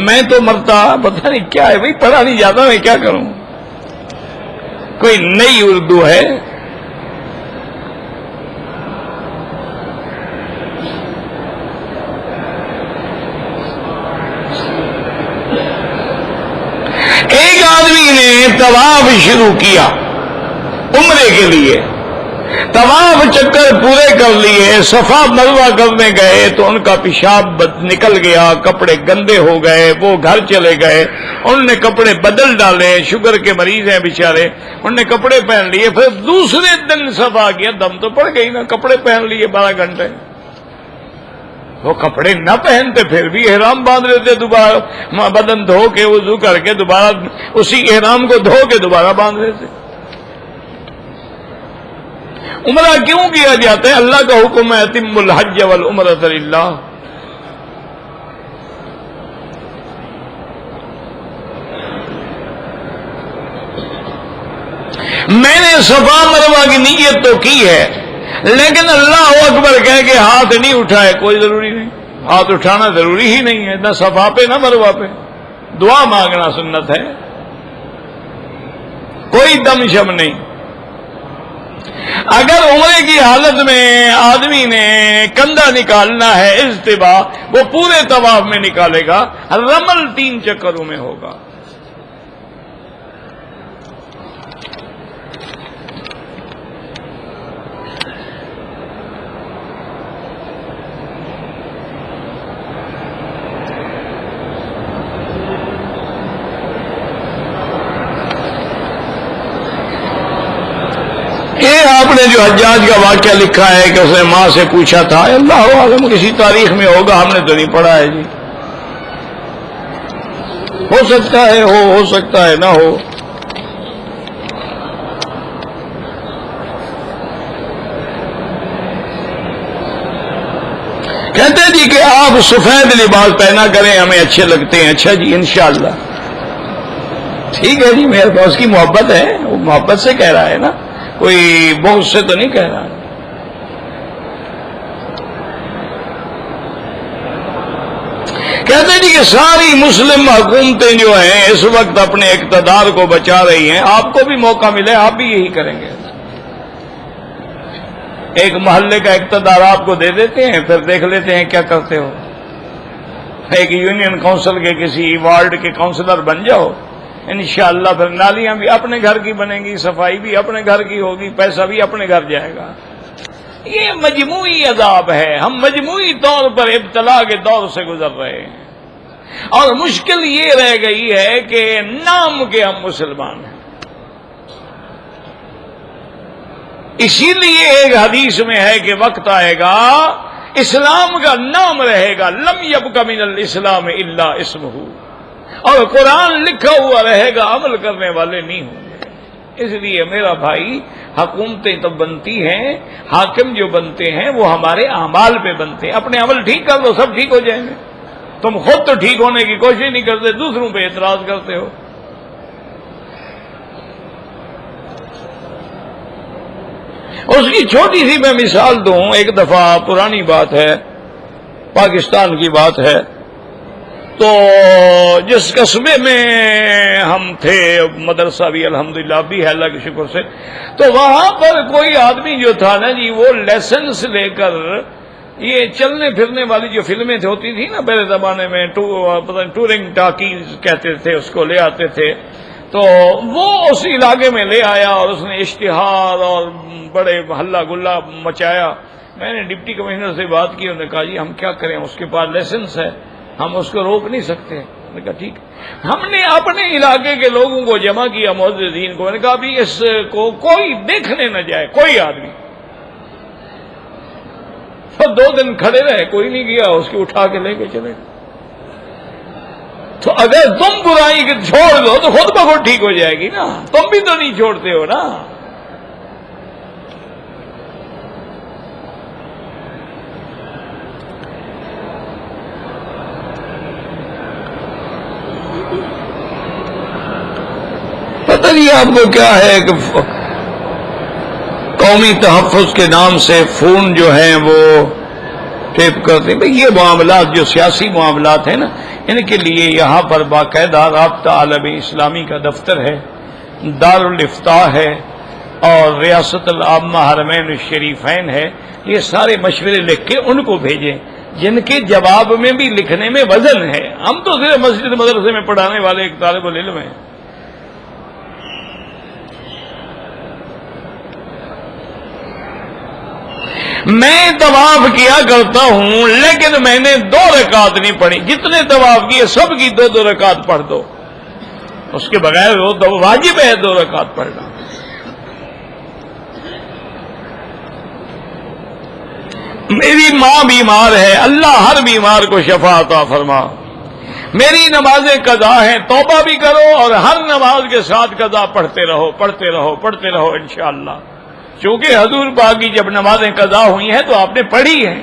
میں تو مرتا، پتہ نہیں کیا ہے بھائی، پڑھا نہیں جاتا، میں کیا کروں. کوئی نئی اردو ہے. ایک آدمی نے طواف شروع کیا عمرے کے لیے، طواف چکر پورے کر لیے، صفا مروہ کرنے گئے تو ان کا پیشاب نکل گیا، کپڑے گندے ہو گئے، وہ گھر چلے گئے، انہوں نے کپڑے بدل ڈالے، شوگر کے مریض ہیں بیچارے، انہوں نے کپڑے پہن لیے. پھر دوسرے دن صفا کیا، دم تو پڑ گئی نا، کپڑے پہن لیے 12 گھنٹے. وہ کپڑے نہ پہنتے پھر بھی احرام باندھ لیتے، دوبارہ بدن دھو کے وضو کر کے دوبارہ اسی احرام کو دھو کے دوبارہ باندھ لیتے. عمرہ کیوں کیا جاتا ہے؟ اللہ کا حکم ہے اتم الحج والعمرۃ للہ. میں نے صفا مروہ کی نیت تو کی ہے، لیکن اللہ اکبر کہہ کے ہاتھ نہیں اٹھائے، کوئی ضروری نہیں. ہاتھ اٹھانا ضروری ہی نہیں ہے، نہ صفا پہ نہ مروہ پہ. دعا مانگنا سنت ہے، کوئی دم شم نہیں. اگر عمرے کی حالت میں آدمی نے کندھا نکالنا ہے اجتباء، وہ پورے طواف میں نکالے گا، رمل 3 چکروں میں ہوگا. یہ آپ نے جو حجاج کا واقعہ لکھا ہے کہ اس نے ماں سے پوچھا تھا، اللہ عالم کسی تاریخ میں ہوگا، ہم نے تو نہیں پڑھا ہے جی. ہو سکتا ہے ہو سکتا ہے نہ ہو. کہتے جی کہ آپ سفید لباس پہنا کریں، ہمیں اچھے لگتے ہیں. اچھا جی انشاءاللہ ٹھیک ہے جی، میرے پاس کی محبت ہے، وہ محبت سے کہہ رہا ہے نا، کوئی بہت سے تو نہیں کہہ رہا. کہتے جی کہ ساری مسلم حکومتیں جو ہیں اس وقت اپنے اقتدار کو بچا رہی ہیں، آپ کو بھی موقع ملے آپ بھی یہی کریں گے. ایک محلے کا اقتدار آپ کو دے دیتے ہیں، پھر دیکھ لیتے ہیں کیا کرتے ہو. ایک یونین کونسل کے کسی وارڈ کے کونسلر بن جاؤ، انشاءاللہ پھر نالیاں بھی اپنے گھر کی بنیں گی، صفائی بھی اپنے گھر کی ہوگی، پیسہ بھی اپنے گھر جائے گا. یہ مجموعی عذاب ہے، ہم مجموعی طور پر ابتلا کے دور سے گزر رہے ہیں. اور مشکل یہ رہ گئی ہے کہ نام کے ہم مسلمان ہیں. اسی لیے ایک حدیث میں ہے کہ وقت آئے گا اسلام کا نام رہے گا، لم یبق من الاسلام الا اسمہ، اور قرآن لکھا ہوا رہے گا، عمل کرنے والے نہیں ہوں گے. اس لیے میرا بھائی حکومتیں تو بنتی ہیں، حاکم جو بنتے ہیں وہ ہمارے اعمال پہ بنتے ہیں. اپنے عمل ٹھیک کر دو سب ٹھیک ہو جائیں گے. تم خود تو ٹھیک ہونے کی کوشش نہیں کرتے، دوسروں پہ اعتراض کرتے ہو. اس کی چھوٹی سی میں مثال دوں. ایک دفعہ پرانی بات ہے، پاکستان کی بات ہے، تو جس قصبے میں ہم تھے، مدرسہ بھی الحمدللہ بھی ہے اللہ کے شکر سے، تو وہاں پر کوئی آدمی جو تھا نا جی، وہ لائسنس لے کر یہ چلنے پھرنے والی جو فلمیں ہوتی تھی نا پہلے زمانے میں، ٹورنگ ٹاکیز کہتے تھے اس کو، لے آتے تھے. تو وہ اس علاقے میں لے آیا اور اس نے اشتہار اور بڑے ہلہ گلا مچایا. میں نے ڈپٹی کمشنر سے بات کی، انہوں نے کہا جی ہم کیا کریں، اس کے پاس لائسنس ہے، ہم اس کو روک نہیں سکتے. میں نے کہا ٹھیک. ہم نے اپنے علاقے کے لوگوں کو جمع کیا، معززین کو. میں نے کہا بھی اس کو کوئی دیکھنے نہ جائے، کوئی آدمی. تو 2 دن کھڑے رہے، کوئی نہیں گیا، اس کی اٹھا کے لے کے چلے. تو اگر تم برائی چھوڑ دو تو خود بخود ٹھیک ہو جائے گی نا، تم بھی تو نہیں چھوڑتے ہو نا. پتہ نہیں آپ کو کیا ہے کہ قومی تحفظ کے نام سے فون جو ہیں وہ ٹیپ کرتے ہیں. بھئی یہ معاملات جو سیاسی معاملات ہیں نا، ان کے لیے یہاں پر باقاعدہ رابطہ عالم اسلامی کا دفتر ہے، دارالافتاء ہے، اور ریاست العامہ حرمین الشریفین ہے. یہ سارے مشورے لکھ کے ان کو بھیجیں، جن کے جواب میں بھی لکھنے میں وزن ہے. ہم تو صرف مسجد مدرسے میں پڑھانے والے ایک طالب العلم ہیں. میں طواف کیا کرتا ہوں، لیکن میں نے 2 رکعت نہیں پڑھی. جتنے طواف کیے سب کی 2 رکعت پڑھ دو، اس کے بغیر وہ تو واجب ہے 2 رکعت پڑھنا. میری ماں بیمار ہے، اللہ ہر بیمار کو شفا عطا فرما. میری نمازیں قضا ہیں، توبہ بھی کرو اور ہر نماز کے ساتھ قضا پڑھتے رہو پڑھتے رہو پڑھتے رہو انشاءاللہ. چونکہ حضور پاک کی جب نمازیں قضا ہوئی ہیں تو آپ نے پڑھی ہیں.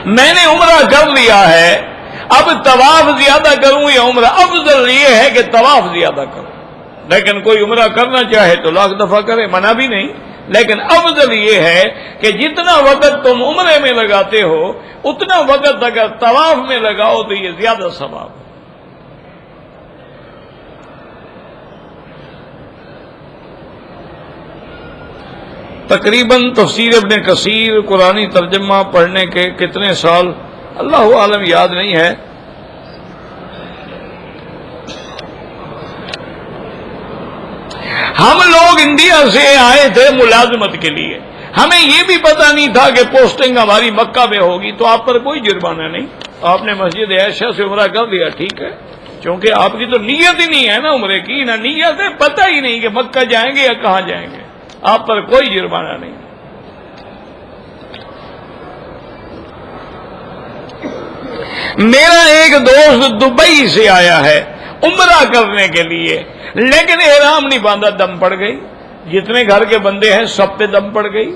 میں نے عمرہ کر لیا ہے، اب طواف زیادہ کروں یا عمرہ؟ افضل یہ ہے کہ طواف زیادہ کروں، لیکن کوئی عمرہ کرنا چاہے تو 1,00,000 دفعہ کرے، منع بھی نہیں. لیکن افضل یہ ہے کہ جتنا وقت تم عمرے میں لگاتے ہو اتنا وقت اگر طواف میں لگاؤ تو یہ زیادہ ثواب. تقریباً تفسیر ابن کثیر قرآنی ترجمہ پڑھنے کے کتنے سال اللہ عالم یاد نہیں ہے. ہم لوگ انڈیا سے آئے تھے ملازمت کے لیے، ہمیں یہ بھی پتہ نہیں تھا کہ پوسٹنگ ہماری مکہ میں ہوگی. تو آپ پر کوئی جرمانہ نہیں، آپ نے مسجد عائشہ سے عمرہ کر لیا، ٹھیک ہے. چونکہ آپ کی تو نیت ہی نہیں ہے نا عمرے کی، نہ نیت ہے، پتہ ہی نہیں کہ مکہ جائیں گے یا کہاں جائیں گے. آپ پر کوئی جرمانہ نہیں. میرا ایک دوست دبئی سے آیا ہے عمرہ کرنے کے لیے، لیکن احرام نہیں باندھا، دم پڑ گئی. جتنے گھر کے بندے ہیں سب پہ دم پڑ گئی،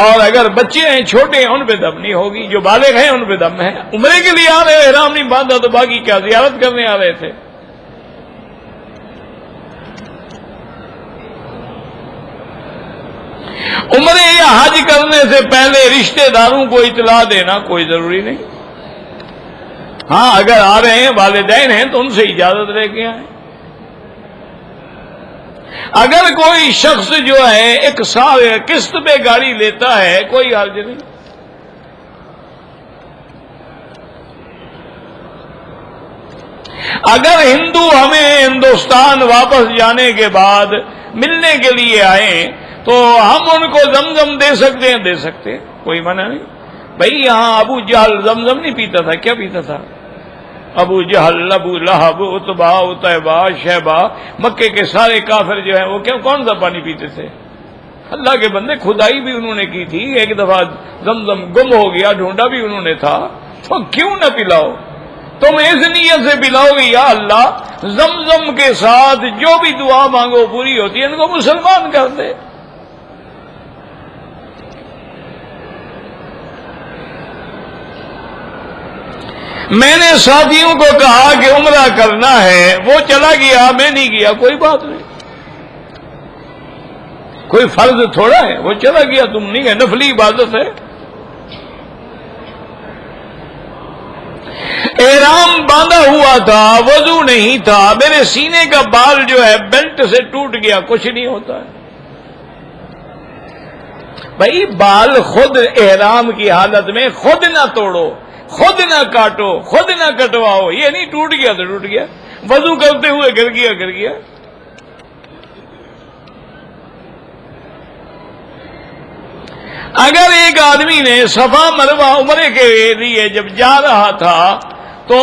اور اگر بچے ہیں چھوٹے ہیں ان پہ دم نہیں ہوگی، جو بالغ ہیں ان پہ دم ہے. عمرے کے لیے آ رہے احرام نہیں باندھا تو باقی کیا زیارت کرنے آ رہے تھے. عمرے یا حج کرنے سے پہلے رشتہ داروں کو اطلاع دینا کوئی ضروری نہیں. ہاں اگر آ رہے ہیں والدین ہیں تو ان سے اجازت لے کے آئیں. اگر کوئی شخص جو ہے ایک سال قسط پہ گاڑی لیتا ہے کوئی حرج نہیں. اگر ہندو ہمیں ہندوستان واپس جانے کے بعد ملنے کے لیے آئیں تو ہم ان کو زمزم دے سکتے ہیں، دے سکتے ہیں، کوئی منع نہیں. بھئی یہاں ابو جہل زمزم نہیں پیتا تھا، کیا پیتا تھا؟ ابو جہل، ابو لہب، عتبہ، عتیبہ، شیبہ، مکے کے سارے کافر جو ہیں وہ کون سا پانی پیتے تھے؟ اللہ کے بندے کھدائی بھی انہوں نے کی تھی، ایک دفعہ زمزم گم ہو گیا، ڈھونڈا بھی انہوں نے تھا، تو کیوں نہ پلاؤ؟ تم اس نیت سے پلاؤ گے یا اللہ زمزم کے ساتھ جو بھی دعا مانگو پوری ہوتی ہے، ان کو مسلمان کر دے. میں نے ساتھیوں کو کہا کہ عمرہ کرنا ہے، وہ چلا گیا، میں نہیں گیا، کوئی بات نہیں. کوئی فرض تھوڑا ہے، وہ چلا گیا، تم نہیں ہے، نفلی عبادت ہے۔ احرام باندھا ہوا تھا، وضو نہیں تھا، میرے سینے کا بال جو ہے بیلٹ سے ٹوٹ گیا، کچھ نہیں ہوتا ہے بھائی۔ بال خود احرام کی حالت میں خود نہ توڑو، خود نہ کاٹو، خود نہ کٹواؤ، یہ نہیں ٹوٹ گیا تو ٹوٹ گیا، وضو کرتے ہوئے گر گیا گر گیا۔ اگر ایک آدمی نے صفا مروہ عمرے کے لیے جب جا رہا تھا تو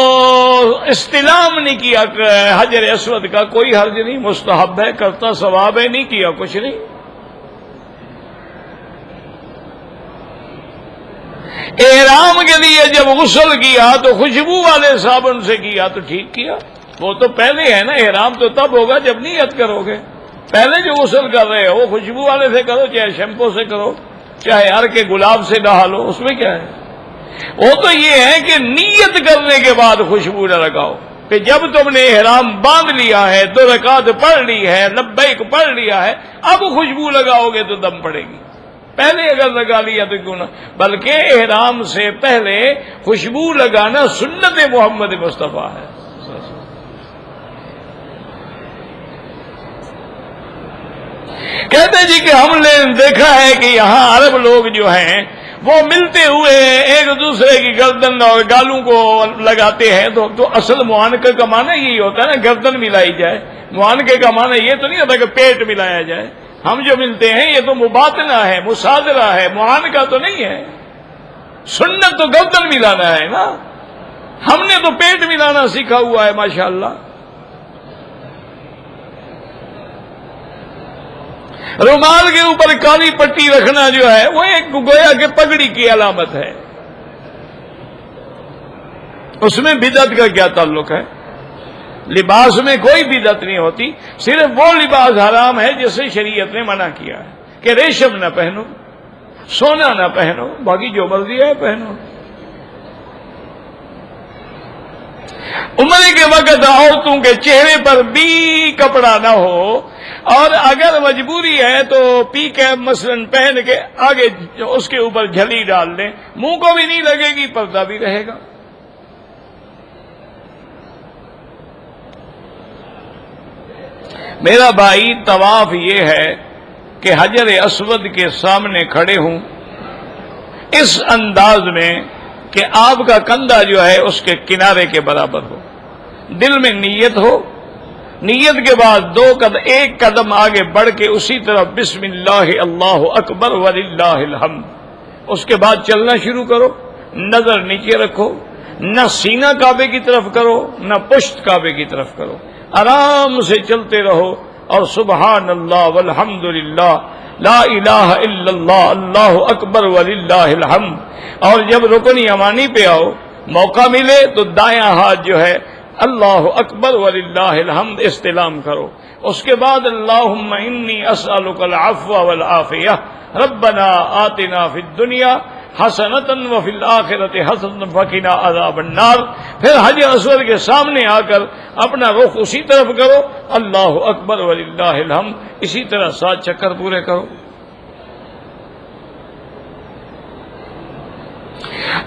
استلام نہیں کیا حجر اسود کا، کوئی حرج نہیں، مستحب ہے، کرتا ثواب ہے، نہیں کیا کچھ نہیں۔ احرام کے لیے جب غسل کیا تو خوشبو والے صابن سے کیا تو ٹھیک کیا، وہ تو پہلے ہے نا، احرام تو تب ہوگا جب نیت کرو گے۔ پہلے جو غسل کر رہے ہو خوشبو والے سے کرو، چاہے شیمپو سے کرو، چاہے ہر کے گلاب سے نہا لو، اس میں کیا ہے؟ وہ تو یہ ہے کہ نیت کرنے کے بعد خوشبو نہ لگاؤ، کہ جب تم نے احرام باندھ لیا ہے، 2 رکعت پڑھ لی ہے، لبیک پڑھ لیا ہے، اب خوشبو لگاؤ گے تو دم پڑے گی۔ پہلے اگر لگا لیا تو کیوں نہ، بلکہ احرام سے پہلے خوشبو لگانا سنت محمد مصطفیٰ ہے۔ کہتے جی کہ ہم نے دیکھا ہے کہ یہاں عرب لوگ جو ہیں وہ ملتے ہوئے ایک دوسرے کی گردن اور گالوں کو لگاتے ہیں، تو اصل معانقے کا معنی یہی ہوتا ہے نا، گردن ملائی جائے۔ معانقے کا معنی یہ تو نہیں ہوتا کہ پیٹ ملایا جائے۔ ہم جو ملتے ہیں یہ تو مباطنہ ہے، مصادرہ ہے، معانقہ تو نہیں ہے۔ سنت تو گردن ملانا ہے نا، ہم نے تو پیٹ ملانا سیکھا ہوا ہے ماشاءاللہ۔ رومال کے اوپر کالی پٹی رکھنا جو ہے وہ ایک گویا کہ پگڑی کی علامت ہے، اس میں بدعت کا کیا تعلق ہے؟ لباس میں کوئی بدعت نہیں ہوتی، صرف وہ لباس حرام ہے جسے شریعت نے منع کیا ہے کہ ریشم نہ پہنو، سونا نہ پہنو، باقی جو مرضی ہے پہنو۔ عمرے کے وقت عورتوں کے چہرے پر بھی کپڑا نہ ہو، اور اگر مجبوری ہے تو پی کیپ مثلا پہن کے آگے اس کے اوپر جھلی ڈال دیں، منہ کو بھی نہیں لگے گی، پردہ بھی رہے گا۔ میرا بھائی، طواف یہ ہے کہ حجر اسود کے سامنے کھڑے ہوں اس انداز میں کہ آپ کا کندھا جو ہے اس کے کنارے کے برابر ہو، دل میں نیت ہو، نیت کے بعد ایک قدم آگے بڑھ کے اسی طرح بسم اللہ اللہ اکبر وللہ الحمد، اس کے بعد چلنا شروع کرو، نظر نیچے رکھو، نہ سینہ کعبے کی طرف کرو نہ پشت کعبے کی طرف کرو، آرام سے چلتے رہو، اور سبحان اللہ والحمد للہ لا الہ الا اللہ اللہ اکبر وللہ الحمد۔ اور جب رکن یمانی پہ آؤ، موقع ملے تو دایاں ہاتھ جو ہے اللہ اکبر وللہ الحمد استلام کرو، اس کے بعد اللہم انی اسألک العفو والعافیہ ربنا آتنا فی الدنیا حسنۃ وفی الآخرۃ حسنۃ وقنا عذاب النار۔ پھر حجر اسود کے سامنے آ کر اپنا رخ اسی طرف کرو، اللہ اکبر وللہ الحمد، اسی طرح 7 چکر پورے کرو۔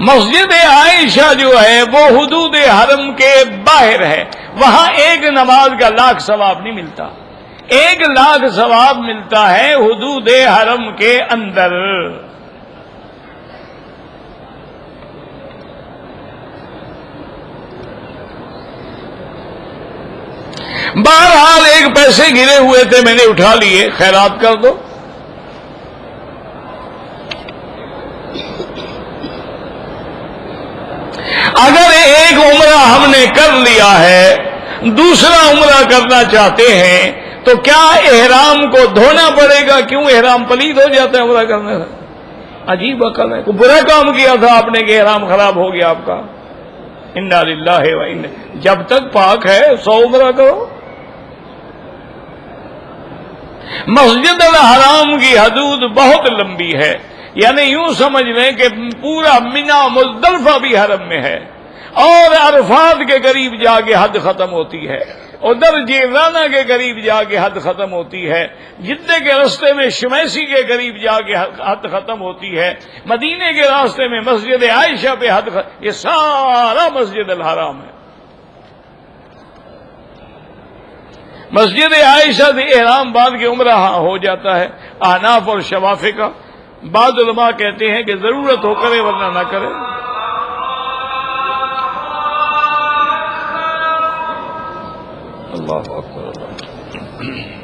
مسجد عائشہ جو ہے وہ حدود حرم کے باہر ہے، وہاں ایک نماز کا 1,00,000 ثواب نہیں ملتا، 1,00,000 ثواب ملتا ہے حدود حرم کے اندر۔ بہرحال ایک پیسے گرے ہوئے تھے، میں نے اٹھا لیے، خیرات کر دو۔ اگر ایک عمرہ ہم نے کر لیا ہے، دوسرا عمرہ کرنا چاہتے ہیں تو کیا احرام کو دھونا پڑے گا؟ کیوں احرام پلید ہو جاتا ہے عمرہ کرنے سے؟ عجیب عقل ہے، کوئی برا کام کیا تھا آپ نے کہ احرام خراب ہو گیا آپ کا؟ انا للہ و انا، جب تک پاک ہے 100 عمرہ کرو۔ مسجد الحرام کی حدود بہت لمبی ہے، یعنی یوں سمجھ لیں کہ پورا مینا مزدلفہ بھی حرم میں ہے، اور عرفات کے قریب جا کے حد ختم ہوتی ہے۔ ادھر جیرانہ کے قریب جا کے حد ختم ہوتی ہے، جدے کے راستے میں شمیسی کے قریب جا کے حد ختم ہوتی ہے، مدینے کے راستے میں مسجد عائشہ پہ حد ختم، یہ سارا مسجد الحرام ہے۔ مسجد عائشہ سے احرام باندھ کے عمرہ ہو جاتا ہے۔ احناف اور شوافی کا بعض علماء کہتے ہیں کہ ضرورت ہو کرے ورنہ نہ کرے۔ اللہ اکبر اللہ